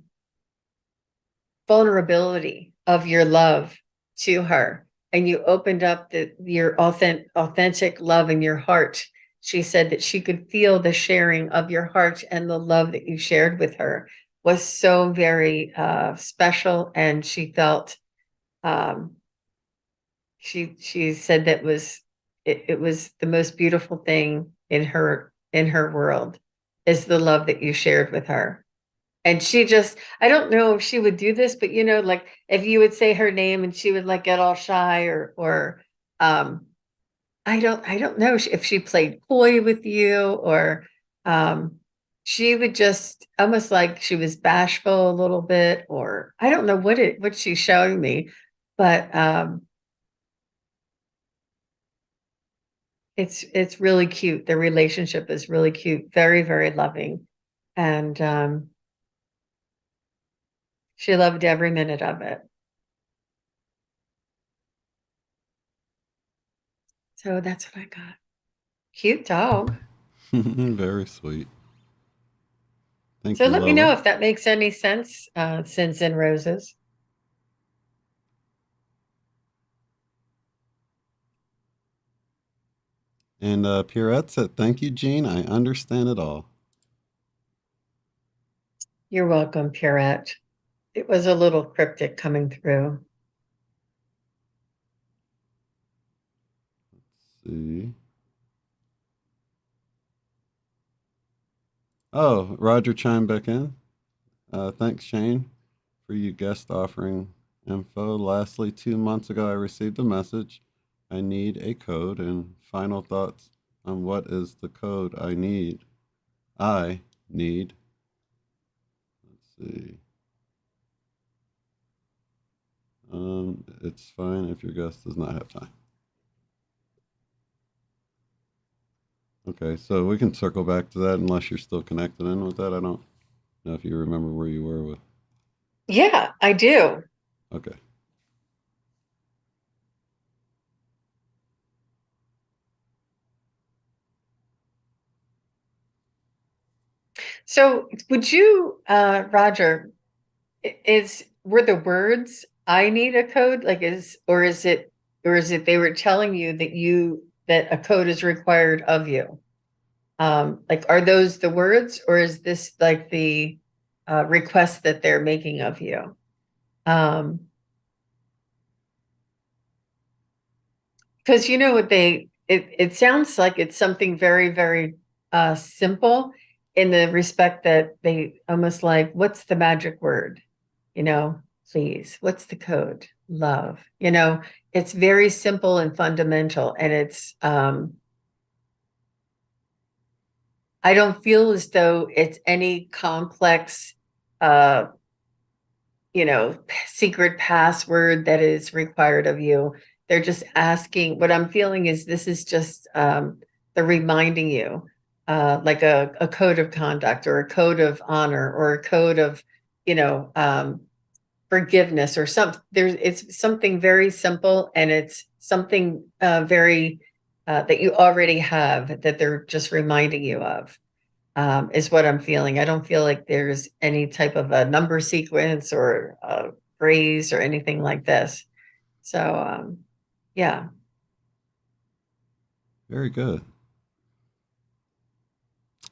vulnerability of your love to her, and you opened up your authentic love in your heart. She said that she could feel the sharing of your heart, and the love that you shared with her was so very special, and she felt um, she said that it was the most beautiful thing in her world, is the love that you shared with her. And she just, I don't know if she would do this, but like if you would say her name and she would like get all shy, or um I don't know if she played coy with you, or um she would just almost like she was bashful a little bit, or I don't know what she's showing me, but it's really cute. The relationship is really cute, very, very loving. And she loved every minute of it. So that's what I got. Cute dog. Very sweet. Thank So you, let me know Lola. if that makes any sense, Sins and Roses. And Pierrette said, thank you, Jean. I understand it all. You're welcome, Pierrette. It was a little cryptic coming through. See. Oh, Roger chimed back in. Thanks, Shane, for you guest offering info. Lastly, 2 months ago, I received a message. I need a code and final thoughts on what is the code I need. I need, let's see. It's fine if your guest does not have time. Okay, so we can circle back to that unless you're still connected in with that. I don't know if you remember where you were with. Yeah, I do. Okay. So would you, Roger, were the words I need a code like or is it they were telling you that a code is required of you? Like are those the words or is this like the request that they're making of you? Um, because you know what it sounds like it's something very, very simple in the respect that they almost like, what's the magic word? You know, please, what's the code? Love. You know, it's very simple and fundamental. And I don't feel as though it's any complex, uh, secret password that is required of you. They're just asking, what I'm feeling is this is just they're reminding you, like a code of conduct or a code of honor or a code of, you know, forgiveness or something. It's something very simple and it's something very that you already have that they're just reminding you of, is what I'm feeling. I don't feel like there's any type of a number sequence or a phrase or anything like this. So, yeah. Very good.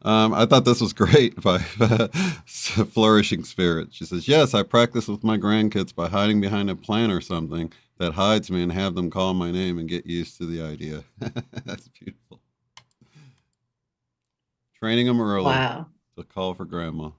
I thought this was great by Flourishing Spirit. She says, yes, I practice with my grandkids by hiding behind a plant or something that hides me and have them call my name and get used to the idea. That's beautiful. Training them early Wow. to call for grandma.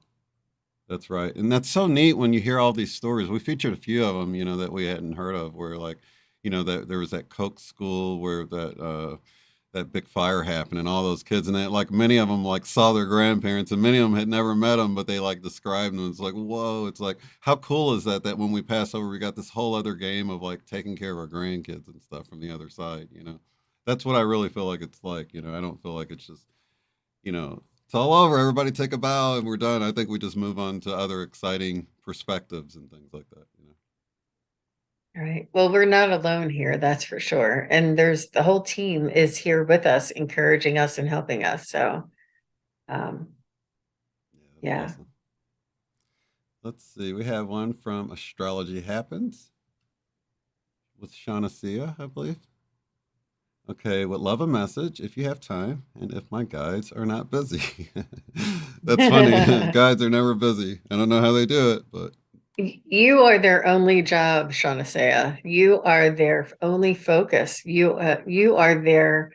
That's right. And that's so neat when you hear all these stories. We featured a few of them, that we hadn't heard of, where like, that there was that Coke school where that big fire happened and all those kids and that like many of them like saw their grandparents and many of them had never met them, but they like described them. It's like, whoa, it's like, how cool is that when we pass over, we got this whole other game of like taking care of our grandkids and stuff from the other side. That's what I really feel like it's like. I don't feel like it's just, it's all over. Everybody take a bow and we're done. I think we just move on to other exciting perspectives and things like that. All right. Well, we're not alone here, that's for sure. And there's the whole team is here with us, encouraging us and helping us. So, um, Yeah, that's yeah. awesome. Let's see. We have one from Astrology Happens with Shaughnessy, I believe. Okay, would love a message if you have time and if my guides are not busy. That's funny. Guides are never busy. I don't know how they do it, but You are their only job, Shaughnessy. You are their only focus. You are their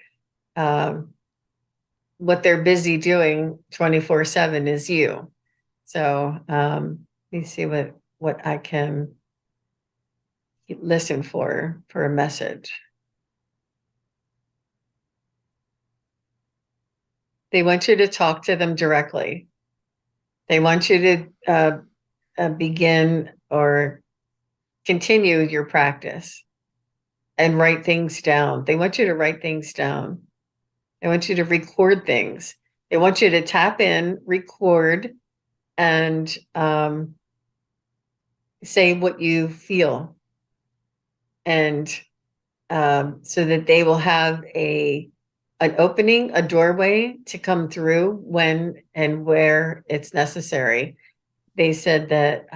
um, what they're busy doing 24/7 is you. So let me see what I can listen for a message. They want you to talk to them directly. They want you to begin or continue your practice and write things down. They want you to write things down. They want you to record things. They want you to tap in, record, and say what you feel. And so that they will have an opening, a doorway to come through when and where it's necessary. They said that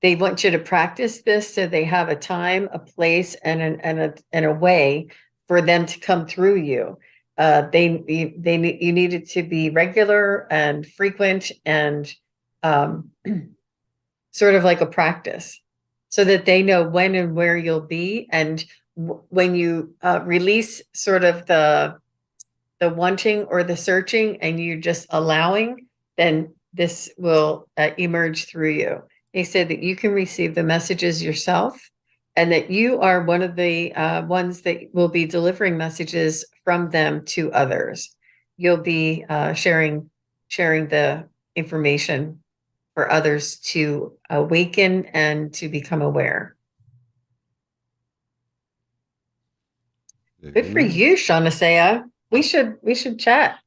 they want you to practice this so they have a time, a place, and a way for them to come through you. You need it to be regular and frequent and um, sort of like a practice, so that they know when and where you'll be, and when you release sort of the wanting or the searching and you're just allowing, then this will emerge through you. They said that you can receive the messages yourself and that you are one of the ones that will be delivering messages from them to others. You'll be sharing the information for others to awaken and to become aware. Good for you, ShaneCRob. We should chat.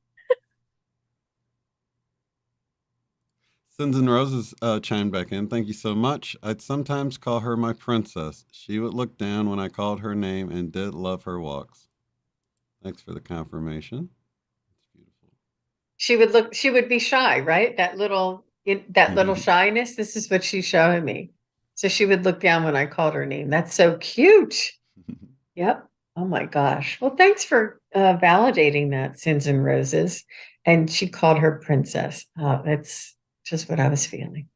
Sins and Roses chimed back in. Thank you so much. I'd sometimes call her my princess. She would look down when I called her name and did love her walks. Thanks for the confirmation. It's beautiful. She would be shy, right? That little shyness. This is what she's showing me. So she would look down when I called her name. That's so cute. Yep. Oh my gosh. Well, thanks for validating that, Sins and Roses. And she called her princess. That's just what I was feeling.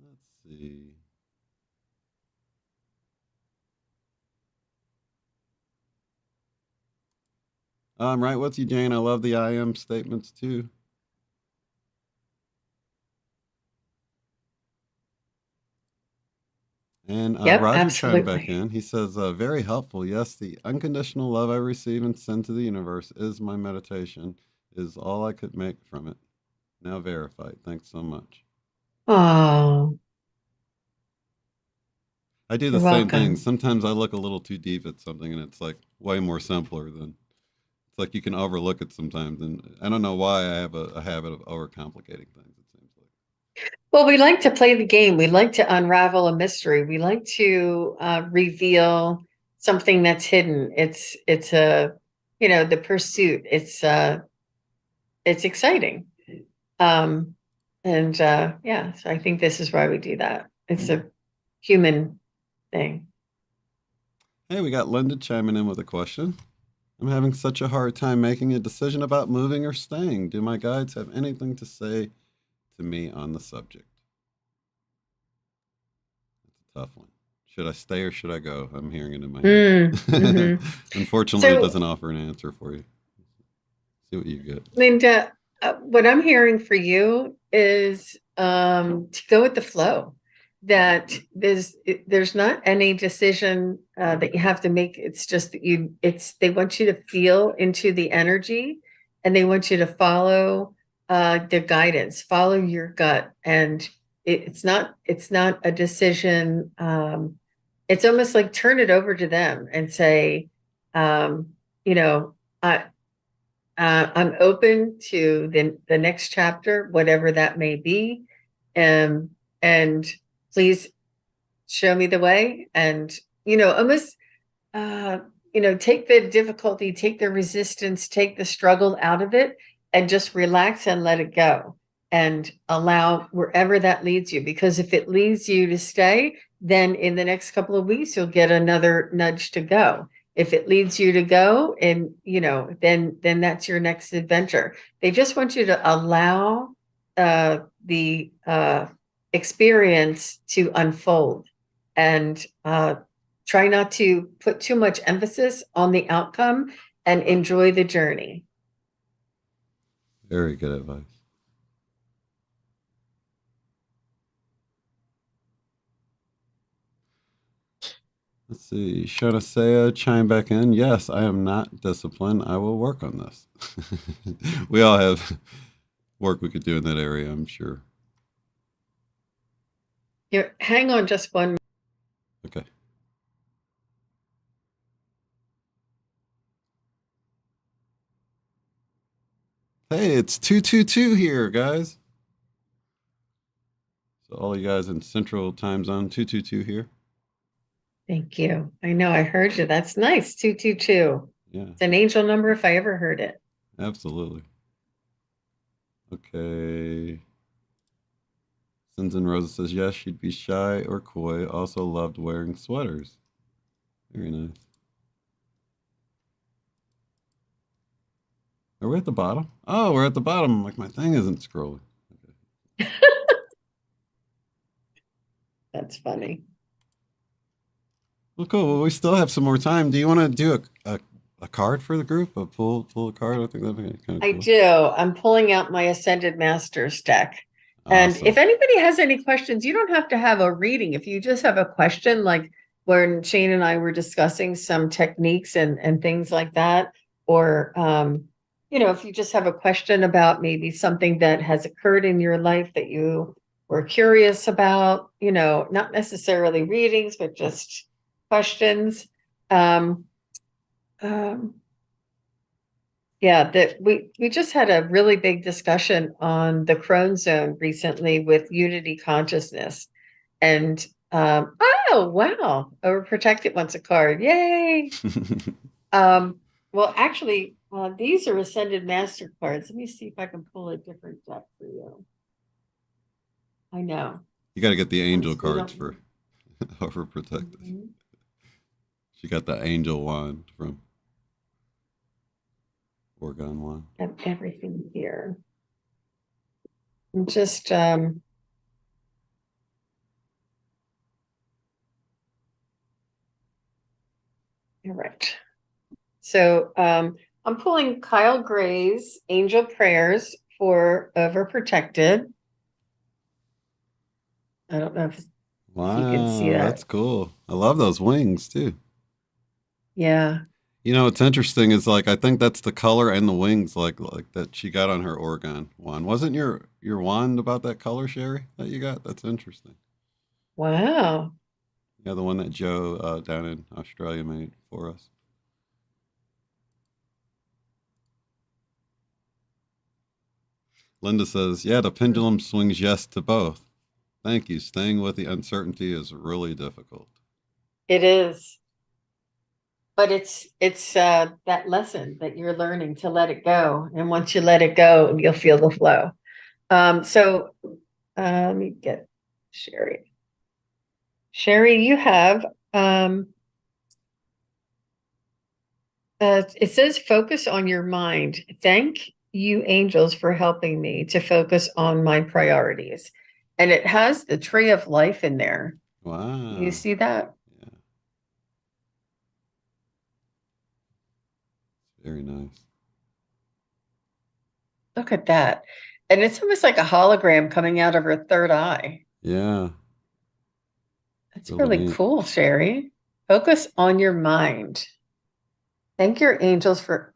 Let's see. I'm right with you, Jane. I love the I am statements too. And Yep, Roger chimed back absolutely. in. He says, very helpful. Yes, the unconditional love I receive and send to the universe is my meditation, is all I could make from it. Now verified. Thanks so much. Oh, I do the you're same thing. welcome. Sometimes I look a little too deep at something and it's like way more simpler than it's like you can overlook it sometimes. And I don't know why I have a habit of overcomplicating things, it seems like. Well, we like to play the game. We like to unravel a mystery. We like to reveal something that's hidden. It's a the pursuit. It's exciting. Um, and yeah, so I think this is why we do that. It's a human thing. Hey, we got Linda chiming in with a question. I'm having such a hard time making a decision about moving or staying. Do my guides have anything to say to me on the subject? That's a tough one. Should I stay or should I go? I'm hearing it in my head. Mm-hmm. Unfortunately, it So, doesn't offer an answer for you. See what you get. Linda, what I'm hearing for you is to go with the flow. That there's not any decision that you have to make. It's just that they want you to feel into the energy, and they want you to follow the guidance, follow your gut, and it's not a decision. It's almost like turn it over to them and say, you know, I I'm open to the next chapter, whatever that may be. And please show me the way. And, almost, uh, take the difficulty, take the resistance, take the struggle out of it and just relax and let it go and allow wherever that leads you. Because if it leads you to stay, then in the next couple of weeks, you'll get another nudge to go. If it leads you to go and then that's your next adventure. They just want you to allow the experience to unfold and try not to put too much emphasis on the outcome and enjoy the journey. Very good advice. Let's see. ShaneCRob chime back in. Yes, I am not disciplined. I will work on this. We all have work we could do in that area, I'm sure. Hang on just one. Okay. Hey, it's 222 here, guys. So all you guys in Central Time Zone, 222 here. Thank you. I know I heard you. That's nice. 222. Yeah. It's an angel number if I ever heard it. Absolutely. Okay. Sins and Rosa says yes, she'd be shy or coy. Also loved wearing sweaters. Very nice. Are we at the bottom? Oh, we're at the bottom. Like my thing isn't scrolling. Okay. That's funny. Well, cool. Well, we still have some more time. Do you want to do a card for the group? A pull card? I think that'd be kind of I cool. do. I'm pulling out my Ascended Masters deck. And Awesome. if anybody has any questions, you don't have to have a reading. If you just have a question, like when Shane and I were discussing some techniques and things like that, or if you just have a question about maybe something that has occurred in your life that you were curious about, not necessarily readings, but just questions. Um, um, yeah, that we just had a really big discussion on the Crone Zone recently with Unity Consciousness. And oh wow, Overprotected wants a card. Yay. Um, well, actually, these are Ascended Master cards. Let me see if I can pull a different deck for you. I know. You got to get the angel We cards don't. for overprotected. Mhm. She got the angel wand from Oregon wand. Have everything here. And just all right. So I'm pulling Kyle Gray's Angel Prayers for Overprotected. I don't know if you can see Wow, that. that's cool. I love those wings too. Yeah. You know, what's interesting is like I think that's the color and the wings like that she got on her Oregon wand. Wasn't your wand about that color, Sherry, that you got? That's interesting. Wow. Yeah, the one that Joe down in Australia made for us. Linda says, "Yeah, the pendulum swings yes to both. Thank you. Staying with the uncertainty is really difficult." It is. But it's that lesson that you're learning to let it go. And once you let it go, you'll feel the flow. So let me get Sherry. Sherry, you have it says focus on your mind. Thank you, angels, for helping me to focus on my priorities. And it has the tree of life in there. You Wow. see that? Yeah, very nice. Look at that. And it's almost like a hologram coming out of her third eye. Yeah, That's really really neat. cool, Sherry. Focus on your mind. Thank you, angels, for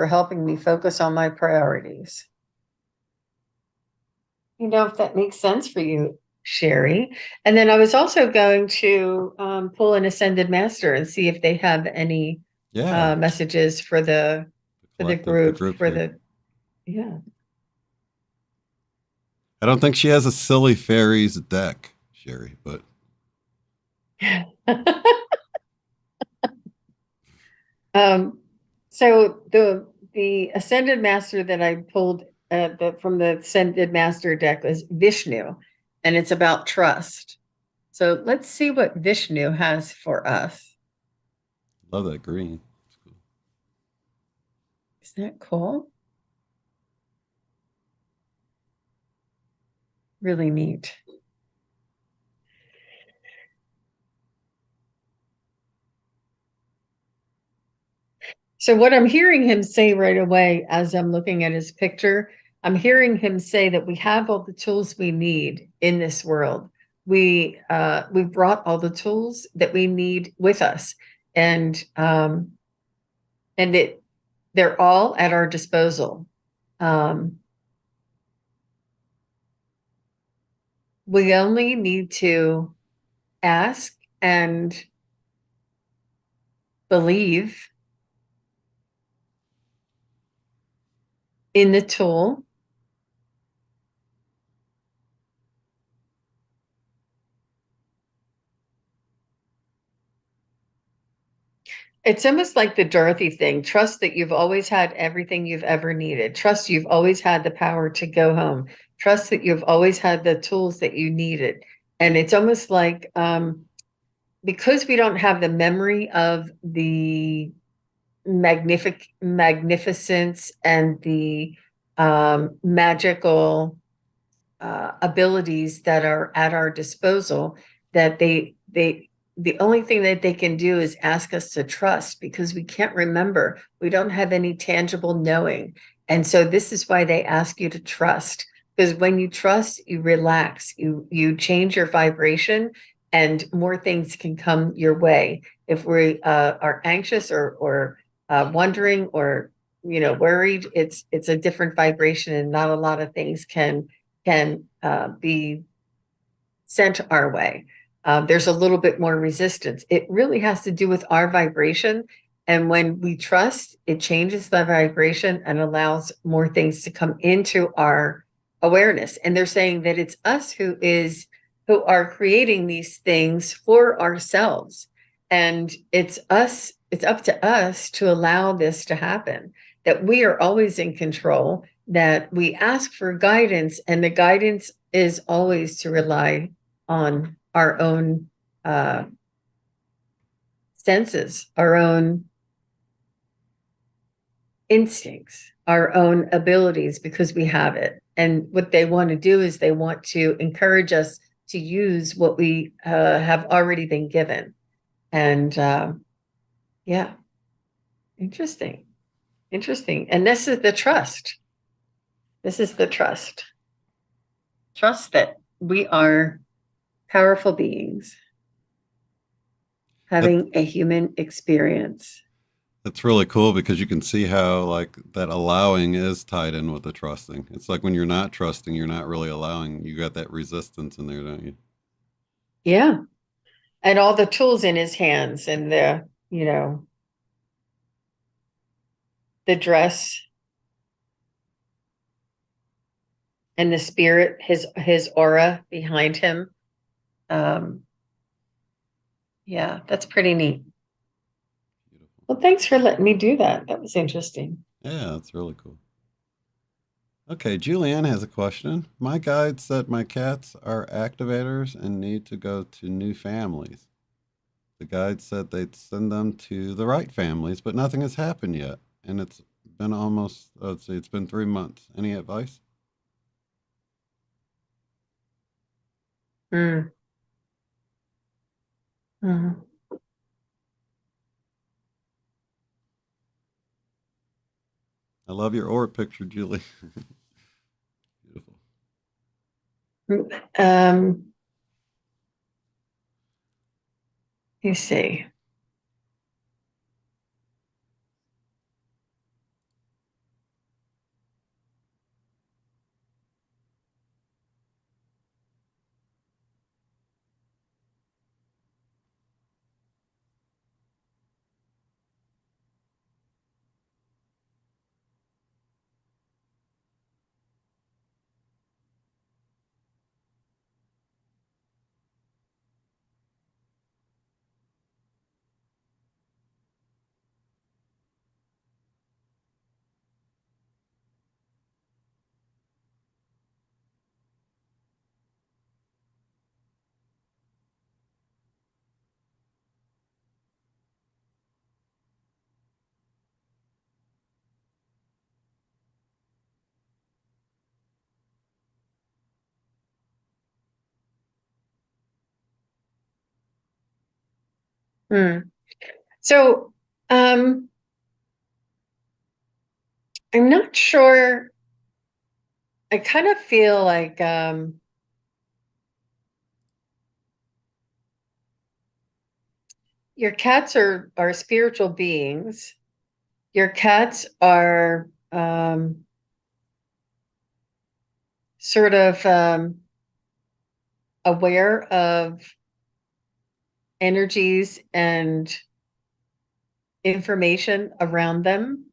helping me focus on my priorities. If that makes sense for you, Sherry. And then I was also going to pull an Ascended Master and see if they have any Yeah, messages for the the collective, the group group for here. the yeah. I don't think she has a silly fairies deck, Sherry, but um, so the Ascended Master that I pulled from the Ascended Master deck was Vishnu, and it's about trust. So let's see what Vishnu has for us. love that green. It's cool. Isn't that cool? Really neat. So what I'm hearing him say right away as I'm looking at his picture, I'm hearing him say that we have all the tools we need in this world. We brought all the tools that we need with us, and they're all at our disposal. Um, we only need to ask and believe in the tool. It's almost like the Dorothy thing. Trust that you've always had everything you've ever needed. Trust you've always had the power to go home. Trust that you've always had the tools that you needed. And it's almost like because we don't have the memory of the magnificence and the magical abilities that are at our disposal, that the only thing that they can do is ask us to trust because we can't remember. We don't have any tangible knowing. And so this is why they ask you to trust. Because when you trust, you relax, you change your vibration, and more things can come your way. If we are anxious or wondering or worried, it's a different vibration, and not a lot of things can be sent our way. There's a little bit more resistance. It really has to do with our vibration. And when we trust, it changes the vibration and allows more things to come into our awareness. And they're saying that it's us who are creating these things for ourselves. And it's up to us to allow this to happen, that we are always in control, that we ask for guidance, and the guidance is always to rely on our own senses, our own instincts, our own abilities, because we have it. And what they want to do is they want to encourage us to use what we have already been given. And yeah, interesting. Interesting. And this is the trust. This is the trust. Trust that we are powerful beings That, having a human experience. that's really cool because you can see how like that allowing is tied in with the trusting. It's like when you're not trusting, you're not really allowing. You got that resistance in there, don't you? Yeah. And all the tools in his hands, and the dress and the spirit, his aura behind him. Um, yeah, that's pretty neat. Beautiful. Well, thanks for letting me do that. That was interesting. Yeah, that's really cool. Okay, Julianne has a question. My guide said my cats are activators and need to go to new families. The guide said they'd send them to the right families, but nothing has happened yet. And it's been almost, let's see, it's been 3 months. Any advice? Mm. Mhm. I love your aura picture, Julie. Beautiful. Um, you see. Mm. So, I'm not sure. I kind of feel like your cats are spiritual beings. Your cats are sort of aware of energies and information around them.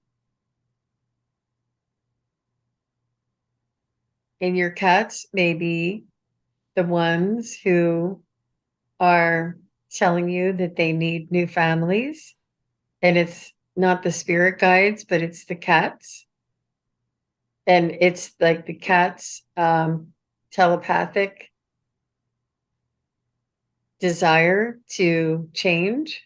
And your cats may be the ones who are telling you that they need new families. And it's not the spirit guides, but it's the cats. And it's like the cats' telepathic desire to change.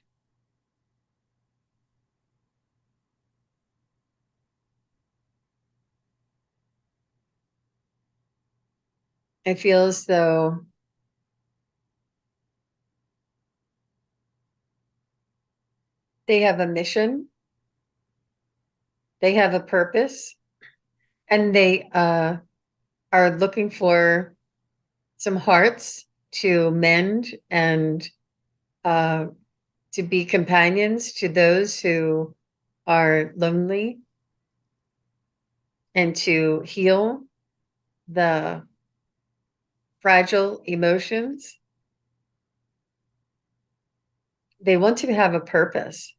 I feel as though They have a mission, they have a purpose, and they are looking for some hearts to mend and uh, to be companions to those who are lonely and to heal the fragile emotions. They want to have a purpose.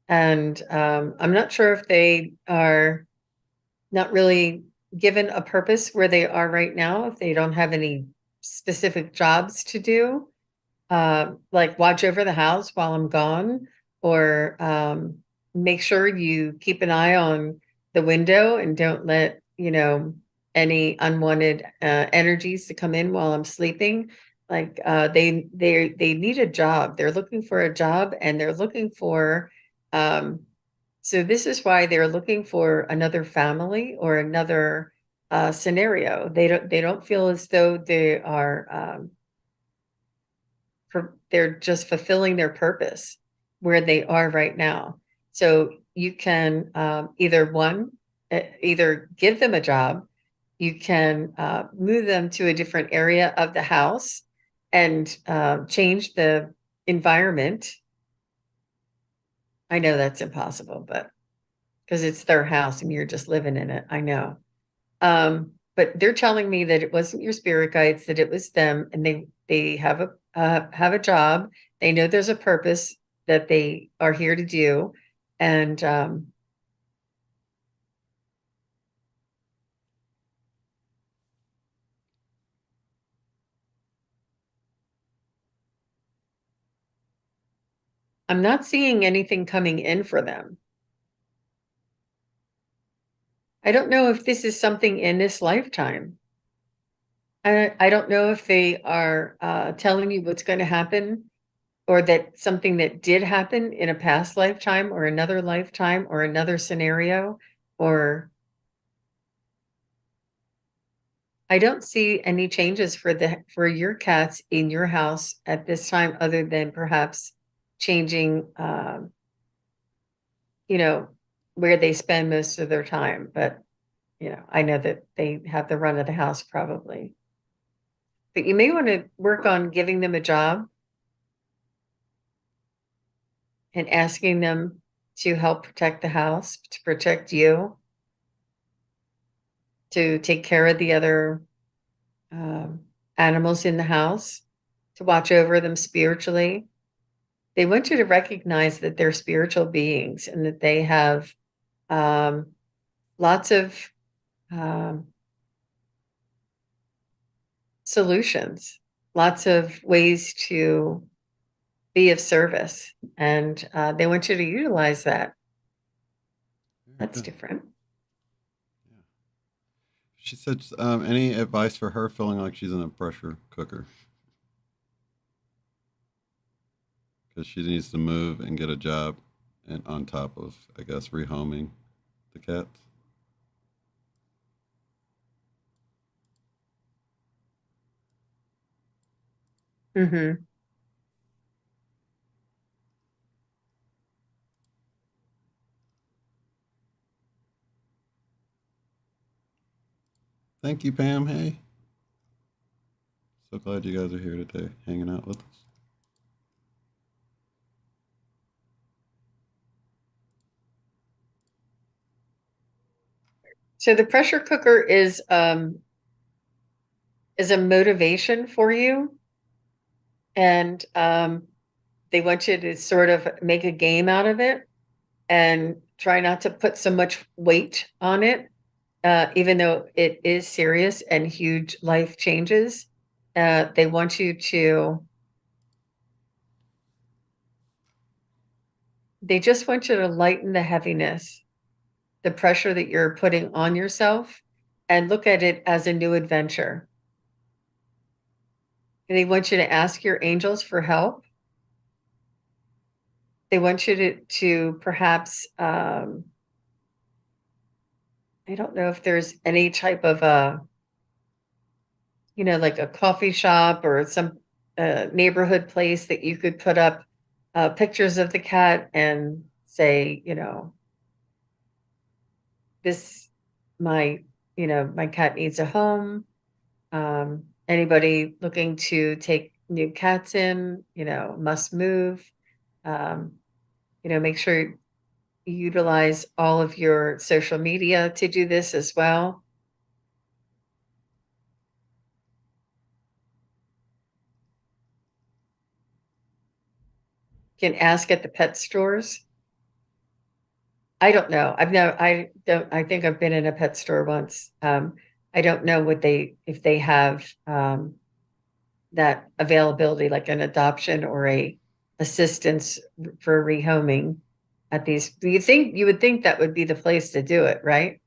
And I'm not sure if they are not really given a purpose where they are right now, if they don't have any specific jobs to do, like watch over the house while I'm gone, or make sure you keep an eye on the window and don't let, any unwanted energies to come in while I'm sleeping. Like they need a job. They're looking for a job, and they're looking for um, so this is why they're looking for another family or another scenario. They don't feel as though they are they're just fulfilling their purpose where they are right now. So you can either give them a job, you can move them to a different area of the house and change the environment. I know that's impossible, but because it's their house and you're just living in it, I know. But they're telling me that it wasn't your spirit guides, that it was them, and they have a job. They know there's a purpose that they are here to do, and I'm not seeing anything coming in for them. I don't know if this is something in this lifetime. I don't know if they are telling you what's going to happen, or that something that did happen in a past lifetime or another lifetime or another scenario, or I don't see any changes for your cats in your house at this time, other than perhaps changing, you know, where they spend most of their time. But I know that they have the run of the house probably. But you may want to work on giving them a job and asking them to help protect the house, to protect you, to take care of the other um, animals in the house, to watch over them spiritually. They want you to recognize that they're spiritual beings and that they have um, lots of um, solutions, lots of ways to be of service. And they want you to utilize that. That's different. Yeah. She said, any advice for her feeling like she's in a pressure cooker? Because she needs to move and get a job, and on top of, I guess, rehoming the cats. Hmm. Thank you, Pam. Hey, so glad you guys are here today, hanging out with us. So the pressure cooker is a motivation for you, and they want you to sort of make a game out of it and try not to put so much weight on it, even though it is serious and huge life changes. They want you to, they just want you to lighten the heaviness, the pressure that you're putting on yourself, and look at it as a new adventure. They want you to ask your angels for help. They want you to perhaps, I don't know if there's any type of like a coffee shop or some neighborhood place that you could put up pictures of the cat and say, this, my, my cat needs a home. Anybody looking to take new cats in, must move. Um, make sure you utilize all of your social media to do this as well. You can ask at the pet stores. I don't know. I think I've been in a pet store once. I don't know if they have, that availability, like an adoption or a assistance for rehoming at these. You would think that would be the place to do it, right?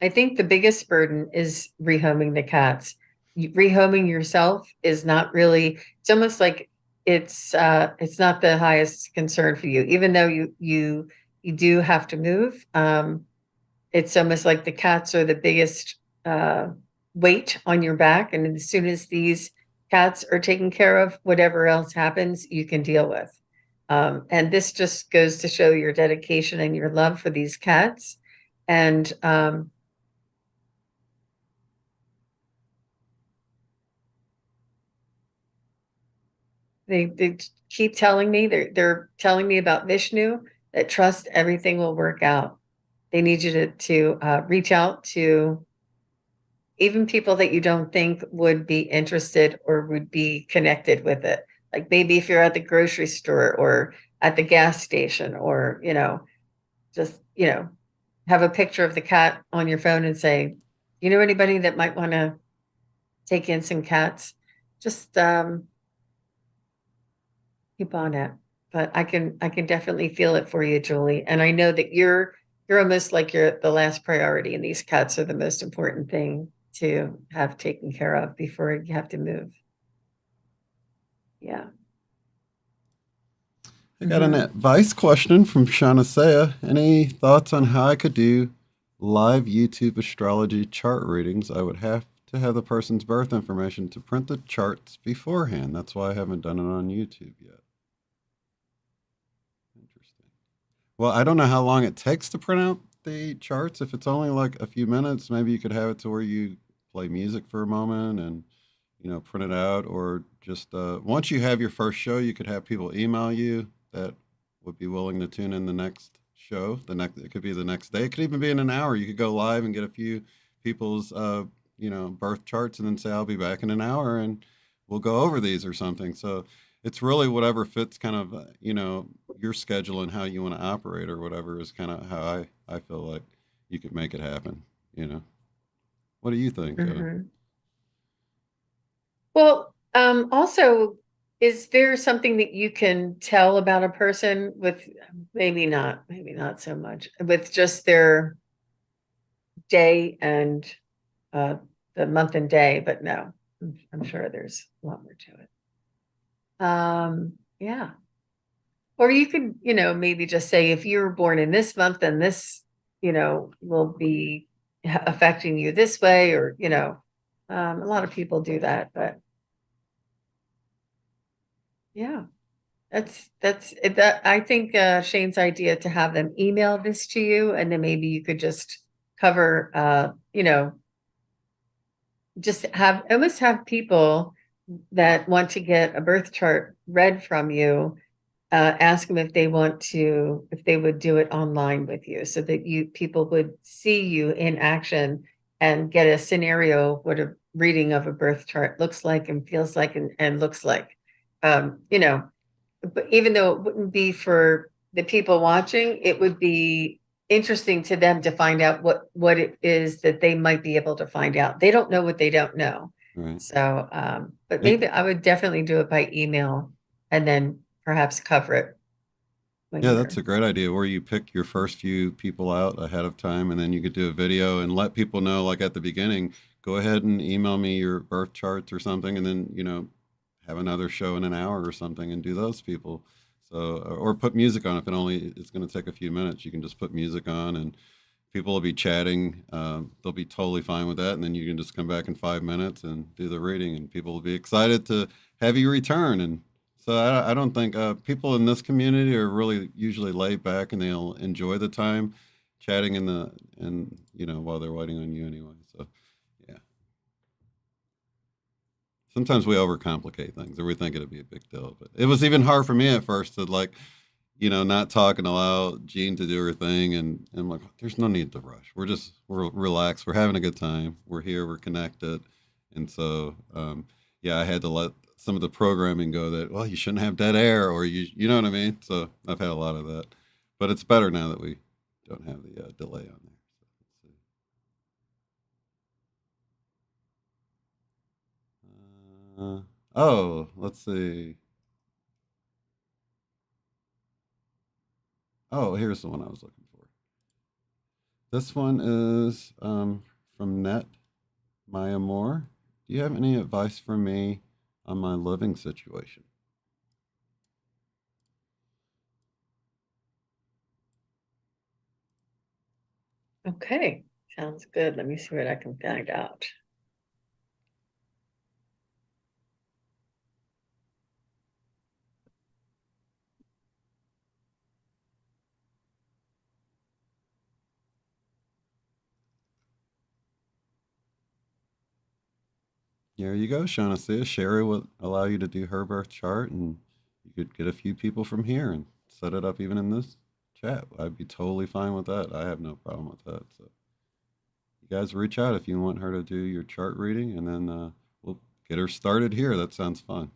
I think the biggest burden is rehoming the cats. Rehoming yourself is not really, it's almost like it's not the highest concern for you, even though you do have to move. It's almost like the cats are the biggest uh, weight on your back. And as soon as these cats are taken care of, whatever else happens, you can deal with. And this just goes to show your dedication and your love for these cats. And they keep telling me, they're telling me about Vishnu, that trust everything will work out. They need you to reach out to even people that you don't think would be interested or would be connected with it. Like maybe if you're at the grocery store or at the gas station, or, just, have a picture of the cat on your phone and say, you know anybody that might want to take in some cats? Just keep on it. But I can definitely feel it for you, Julie. And I know that you're almost like you're the last priority, and these cats are the most important thing to have taken care of before you have to move. Yeah. I got an Hmm. advice question from Shauna. Any thoughts on how I could do live YouTube astrology chart readings? I would have to have the person's birth information to print the charts beforehand. That's why I haven't done it on YouTube yet. Interesting. Well, I don't know how long it takes to print out the charts. If it's only like a few minutes, maybe you could have it to where you play music for a moment and print it out, or just once you have your first show, you could have people email you that would be willing to tune in the next show. The next, it could be the next day. It could even be in an hour. You could go live and get a few people's birth charts, and then say I'll be back in an hour and we'll go over these or something. So it's really whatever fits kind of your schedule and how you want to operate, or whatever is kind of how I feel like you could make it happen. You know, what do you think? Hmm. Well, also, is there something that you can tell about a person with, maybe not so much, with just their day and uh, the month and day, but no, I'm sure there's a lot more to it. Yeah. Or you could, maybe just say if you were born in this month, then this, will be affecting you this way, or, a lot of people do that, but yeah. That's it. That I think Shane's idea to have them email this to you, and then maybe you could just cover, just almost have people that want to get a birth chart read from you, ask them if they would do it online with you, so that people would see you in action and get a scenario what a reading of a birth chart looks like and feels like and looks like. You know, but even though it wouldn't be for the people watching, it would be interesting to them to find out what it is that they might be able to find out. They don't know what they don't know. Right. So, but It, maybe I would definitely do it by email and then perhaps cover it when Yeah, that's you're. a great idea, where you pick your first few people out ahead of time, and then you could do a video and let people know, like at the beginning, go ahead and email me your birth charts or something, and then, have another show in an hour or something and do those people. So, or put music on if it only it's going to take a few minutes. You can just put music on, and people will be chatting. They'll be totally fine with that, and then you can just come back in 5 minutes and do the reading, and people will be excited to have you return. And so I don't think people in this community are really usually laid back, and they'll enjoy the time chatting and while they're waiting on you anyway. So yeah, sometimes we overcomplicate things, or we think it'd be a big deal. But it was even hard for me at first to like not talk and allow Jean to do her thing. And I'm like, there's no need to rush. We're relaxed. We're having a good time. We're here. We're connected. And so, yeah, I had to let some of the programming go that, well, you shouldn't have dead air or you know what I mean? So I've had a lot of that, but it's better now that we don't have the delay on there. So let's see. Oh, let's see. Oh, here's the one I was looking for. This one is from Net Maya Moore. Do you have any advice for me on my living situation? Okay, sounds good. Let me see what I can find out. There you go, Shauna. Sherry will allow you to do her birth chart, and you could get a few people from here and set it up even in this chat. I'd be totally fine with that. I have no problem with that. So you guys reach out if you want her to do your chart reading, and then we'll get her started here. That sounds fun.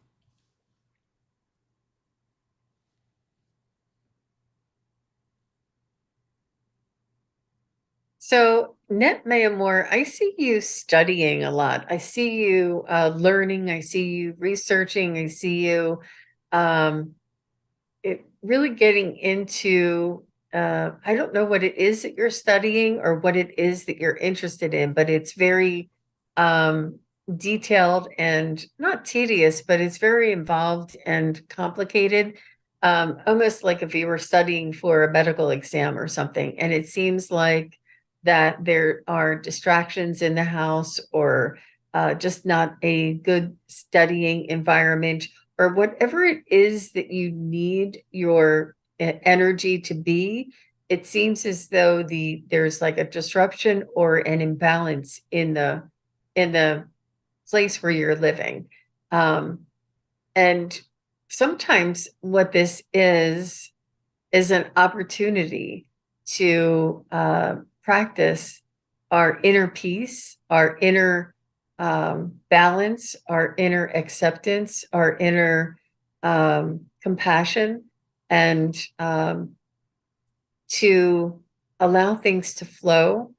So, Net Mayamore, I see you studying a lot. I see you learning. I see you researching. I see you um, really getting into. I don't know what it is that you're studying or what it is that you're interested in, but it's very um, detailed and not tedious, but it's very involved and complicated. Almost like if you were studying for a medical exam or something. And it seems like that there are distractions in the house or just not a good studying environment or whatever it is that you need your energy to be. It seems as though there's like a disruption or an imbalance in the place where you're living. Um, and sometimes what this is an opportunity to practice our inner peace, our inner balance, our inner acceptance, our inner compassion, and to allow things to flow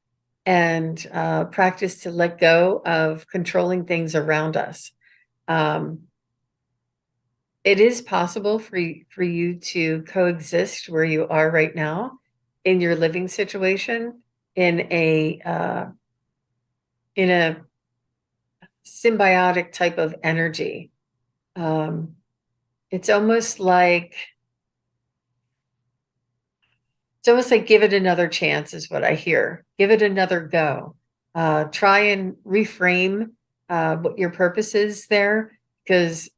and practice to let go of controlling things around us. Um, it is possible for you to coexist where you are right now in your living situation in a symbiotic type of energy. Um, it's almost like give it another chance is what I hear. Give it another go. Try and reframe what your purpose is there because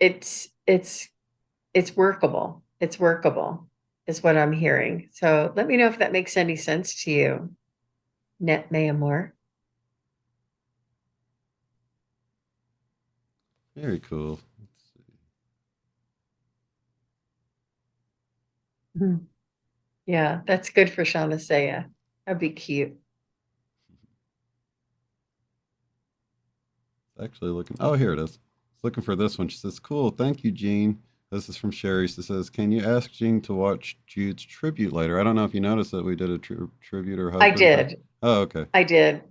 it's workable. It's workable is what I'm hearing. So let me know if that makes any sense to you, Net Mayamore. Very cool. Mhm. Yeah, that's good for Shamasaya. That'd be cute. Actually looking. Oh, here it is. Looking for this one. She says, "Cool, thank you, Jean." This is from Sherry. She says, "Can you ask Jean to watch Jude's tribute later?" I don't know if you noticed that we did a tribute her I husband. did. Oh, okay. I did.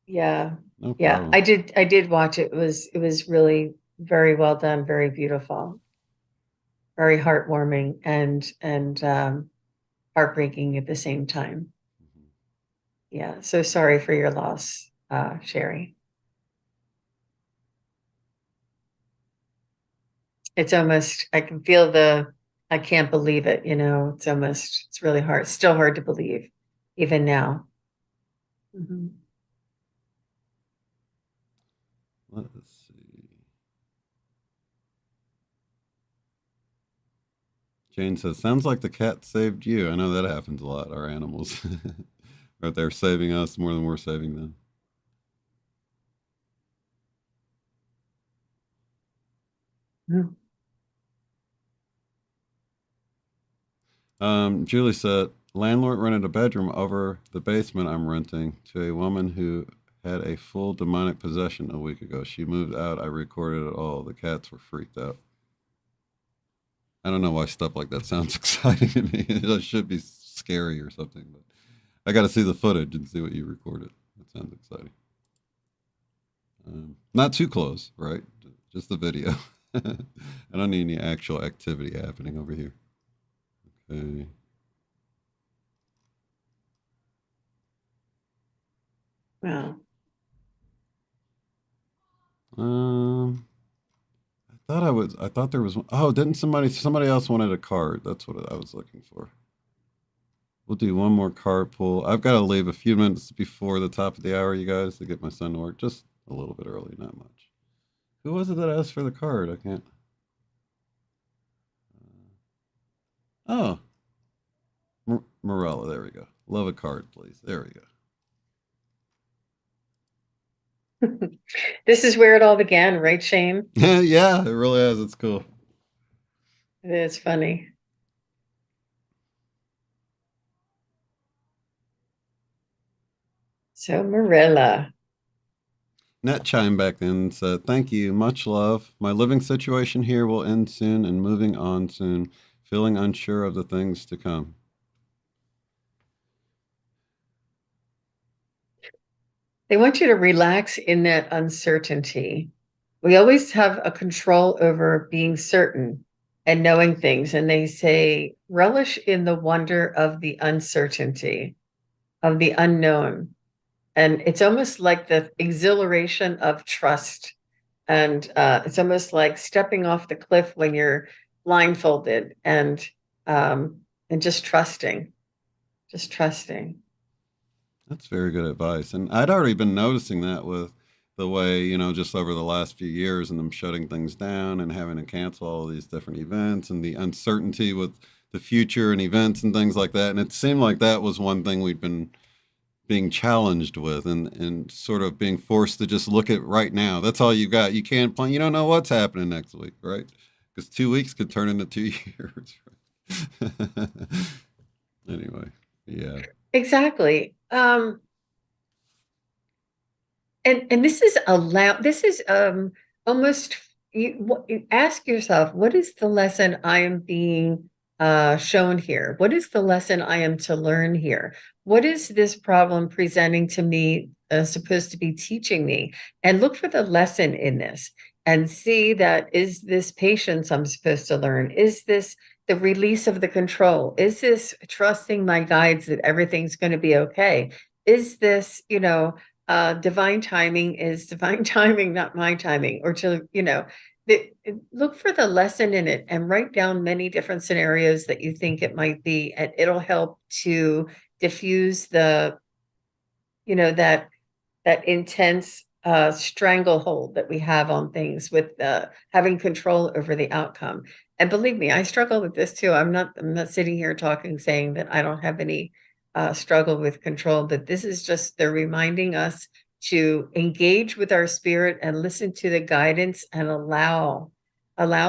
Yeah. No Yeah, problem. I did watch it. It was really very well done, very beautiful, very heartwarming and heartbreaking at the same time. Mhm. Yeah, so sorry for your loss, Sherry. It's almost I can feel I can't believe it, it's really hard. Still hard to believe. even now. Mhm. Let's see. Jane says, sounds like the cat saved you. I know that happens a lot, our animals. Right, they're saving us more than we're saving them. Mhm. Julie said, landlord rented a bedroom over the basement I'm renting to a woman who had a full demonic possession a week ago. She moved out. I recorded it all. The cats were freaked out. I don't know why stuff like that sounds exciting to me. It should be scary or something, but I got to see the footage and see what you recorded. That sounds exciting. Not too close, right? Just the video. I don't need any actual activity happening over here. Okay. Wow. I thought there was. Oh, didn't somebody else wanted a card? That's what I was looking for. We'll do one more card pull. I've got to leave a few minutes before the top of the hour, you guys, to get my son to work. Just a little bit early, not much. Who was it that asked for the card? I can't. Oh, Morella. There we go. Love a card, please. There we This is where it all began, right, Shane? go. Yeah, it really is. It's cool. It is funny. So Marilla. Net chimed back in and said, thank you. Much love. My living situation here will end soon and moving on soon. Feeling unsure of the things to come. They want you to relax in that uncertainty. We always have a control over being certain and knowing things. And they say, relish in the wonder of the uncertainty, of the unknown. And it's almost like the exhilaration of trust. And it's almost like stepping off the cliff when you're blindfolded and just trusting, just trusting. That's very good advice. And I'd already been noticing that with the way, just over the last few years and them shutting things down and having to cancel all these different events and the uncertainty with the future and events and things like that. And it seemed like that was one thing we'd been being challenged with and sort of being forced to just look at right now. That's all you got. You can't plan. You don't know what's happening next week, right? Because 2 weeks could turn into 2 years. Anyway, yeah. Exactly. And this is almost you ask yourself, what is the lesson I am being shown here? What is the lesson I am to learn here? What is this problem presenting to me, supposed to be teaching me? And look for the lesson in this and see that, is this patience I'm supposed to learn? Is this the release of the control? Is this trusting my guides that everything's going to be okay? Is this, divine timing is divine timing, not my timing, or look for the lesson in it and write down many different scenarios that you think it might be, and it'll help to diffuse that intense stranglehold that we have on things with having control over the outcome. And believe me, I struggle with this too. I'm not sitting here talking saying that I don't have any struggle with control, but this is just, they're reminding us to engage with our spirit and listen to the guidance and allow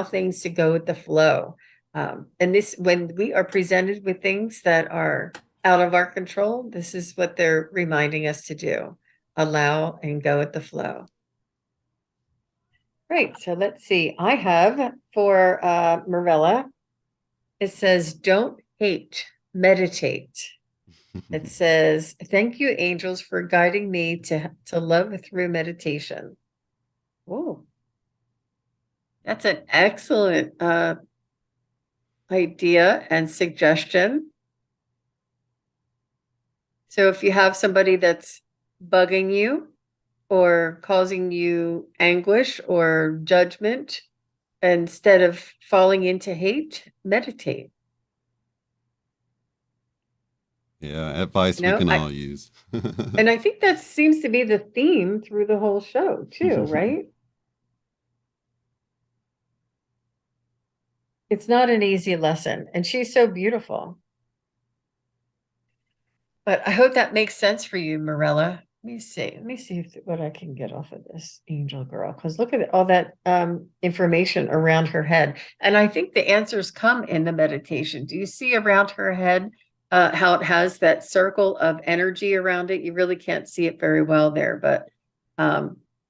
things to go with the flow. And this, when we are presented with things that are out of our control, this is what they're reminding us to do: allow and go with the flow. Right. So let's see. I have for Marilla, it says, don't hate, meditate. It says, thank you, angels, for guiding me to love through meditation. Oh, that's an excellent idea and suggestion. So if you have somebody that's bugging you or causing you anguish or judgment, instead of falling into hate, meditate. Yeah, advice we No, can all use. and I think that seems to be the theme through the whole show too, right? It's not an easy lesson, and she's so beautiful. But I hope that makes sense for you, Morella. Let me see. Let me see what I can get off of this angel girl. Because look at all that information around her head. And I think the answers come in the meditation. Do you see around her head how it has that circle of energy around it? You really can't see it very well there, but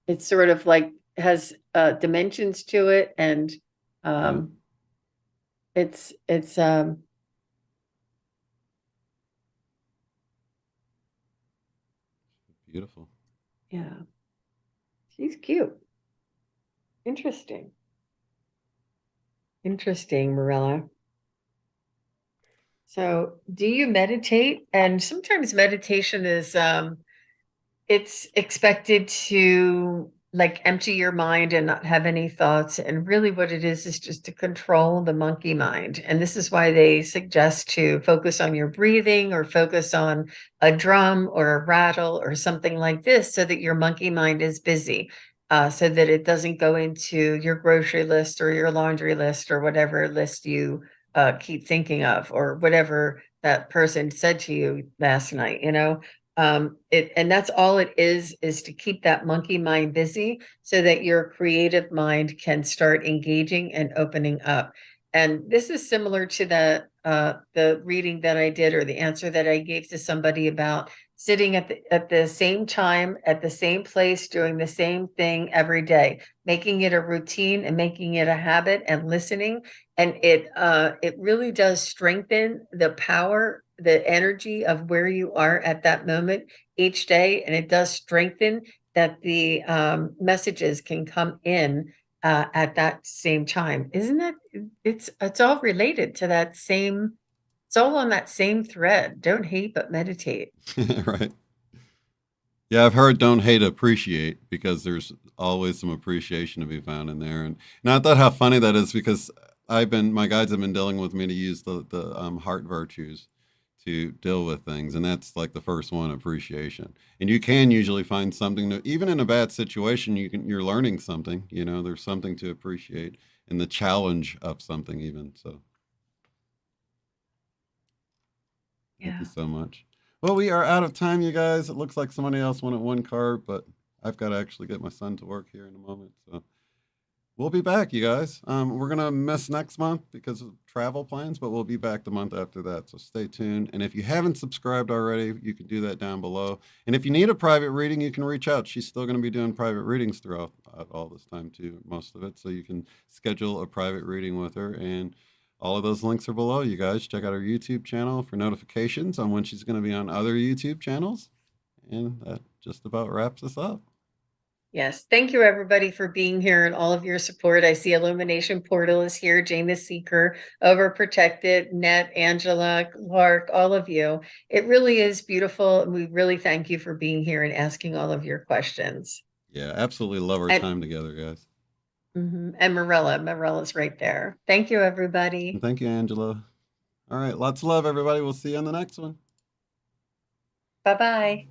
it's sort of like has dimensions to it, and um, it's Beautiful. yeah, she's cute. Interesting. Interesting, Marilla. So, do you meditate? And sometimes meditation is it's expected to like empty your mind and not have any thoughts. And really what it is just to control the monkey mind. And this is why they suggest to focus on your breathing or focus on a drum or a rattle or something like this so that your monkey mind is busy. So that it doesn't go into your grocery list or your laundry list or whatever list you keep thinking of, or whatever that person said to you last night, it, and that's all it is to keep that monkey mind busy so that your creative mind can start engaging and opening up. And this is similar to the reading that I did, or the answer that I gave to somebody about sitting at the same time at the same place doing the same thing every day, making it a routine and making it a habit and listening. And it really does strengthen the power, the energy of where you are at that moment each day, and it does strengthen that the messages can come in at that same time. Isn't that it's all related to that same, it's all on that same thread. Don't hate but meditate. Right. Yeah, I've heard don't hate, appreciate, because there's always some appreciation to be found in there. And I thought how funny that is, because my guides have been dealing with me to use the heart virtues to deal with things. And that's like the first one, appreciation. And you can usually find something to, even in a bad situation, you're learning something, there's something to appreciate in the challenge of something even. So thank you so much. Well, we are out of time, you guys. It looks like somebody else wanted one card, but I've got to actually get my son to work here in a moment. So we'll be back, you guys. We're going to miss next month because of travel plans, but we'll be back the month after that. So stay tuned. And if you haven't subscribed already, you can do that down below. And if you need a private reading, you can reach out. She's still going to be doing private readings throughout all this time too, most of it. So you can schedule a private reading with her, and all of those links are below, you guys. Check out our YouTube channel for notifications on when she's going to be on other YouTube channels. And that just about wraps us up. Yes. Thank you, everybody, for being here and all of your support. I see Illumination Portal is here, Jane the Seeker, Overprotected, Net, Angela, Clark, all of you. It really is beautiful. And we really thank you for being here and asking all of your questions. Yeah, absolutely love our time together, guys. And Morella's right there. Thank you, everybody. And thank you, Angela. All right. Lots of love, everybody. We'll see you on the next one. Bye-bye.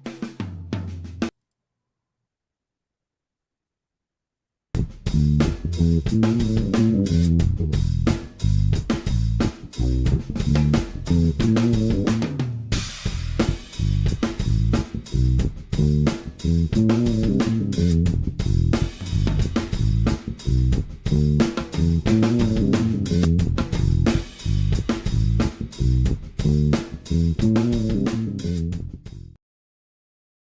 Mm-hmm.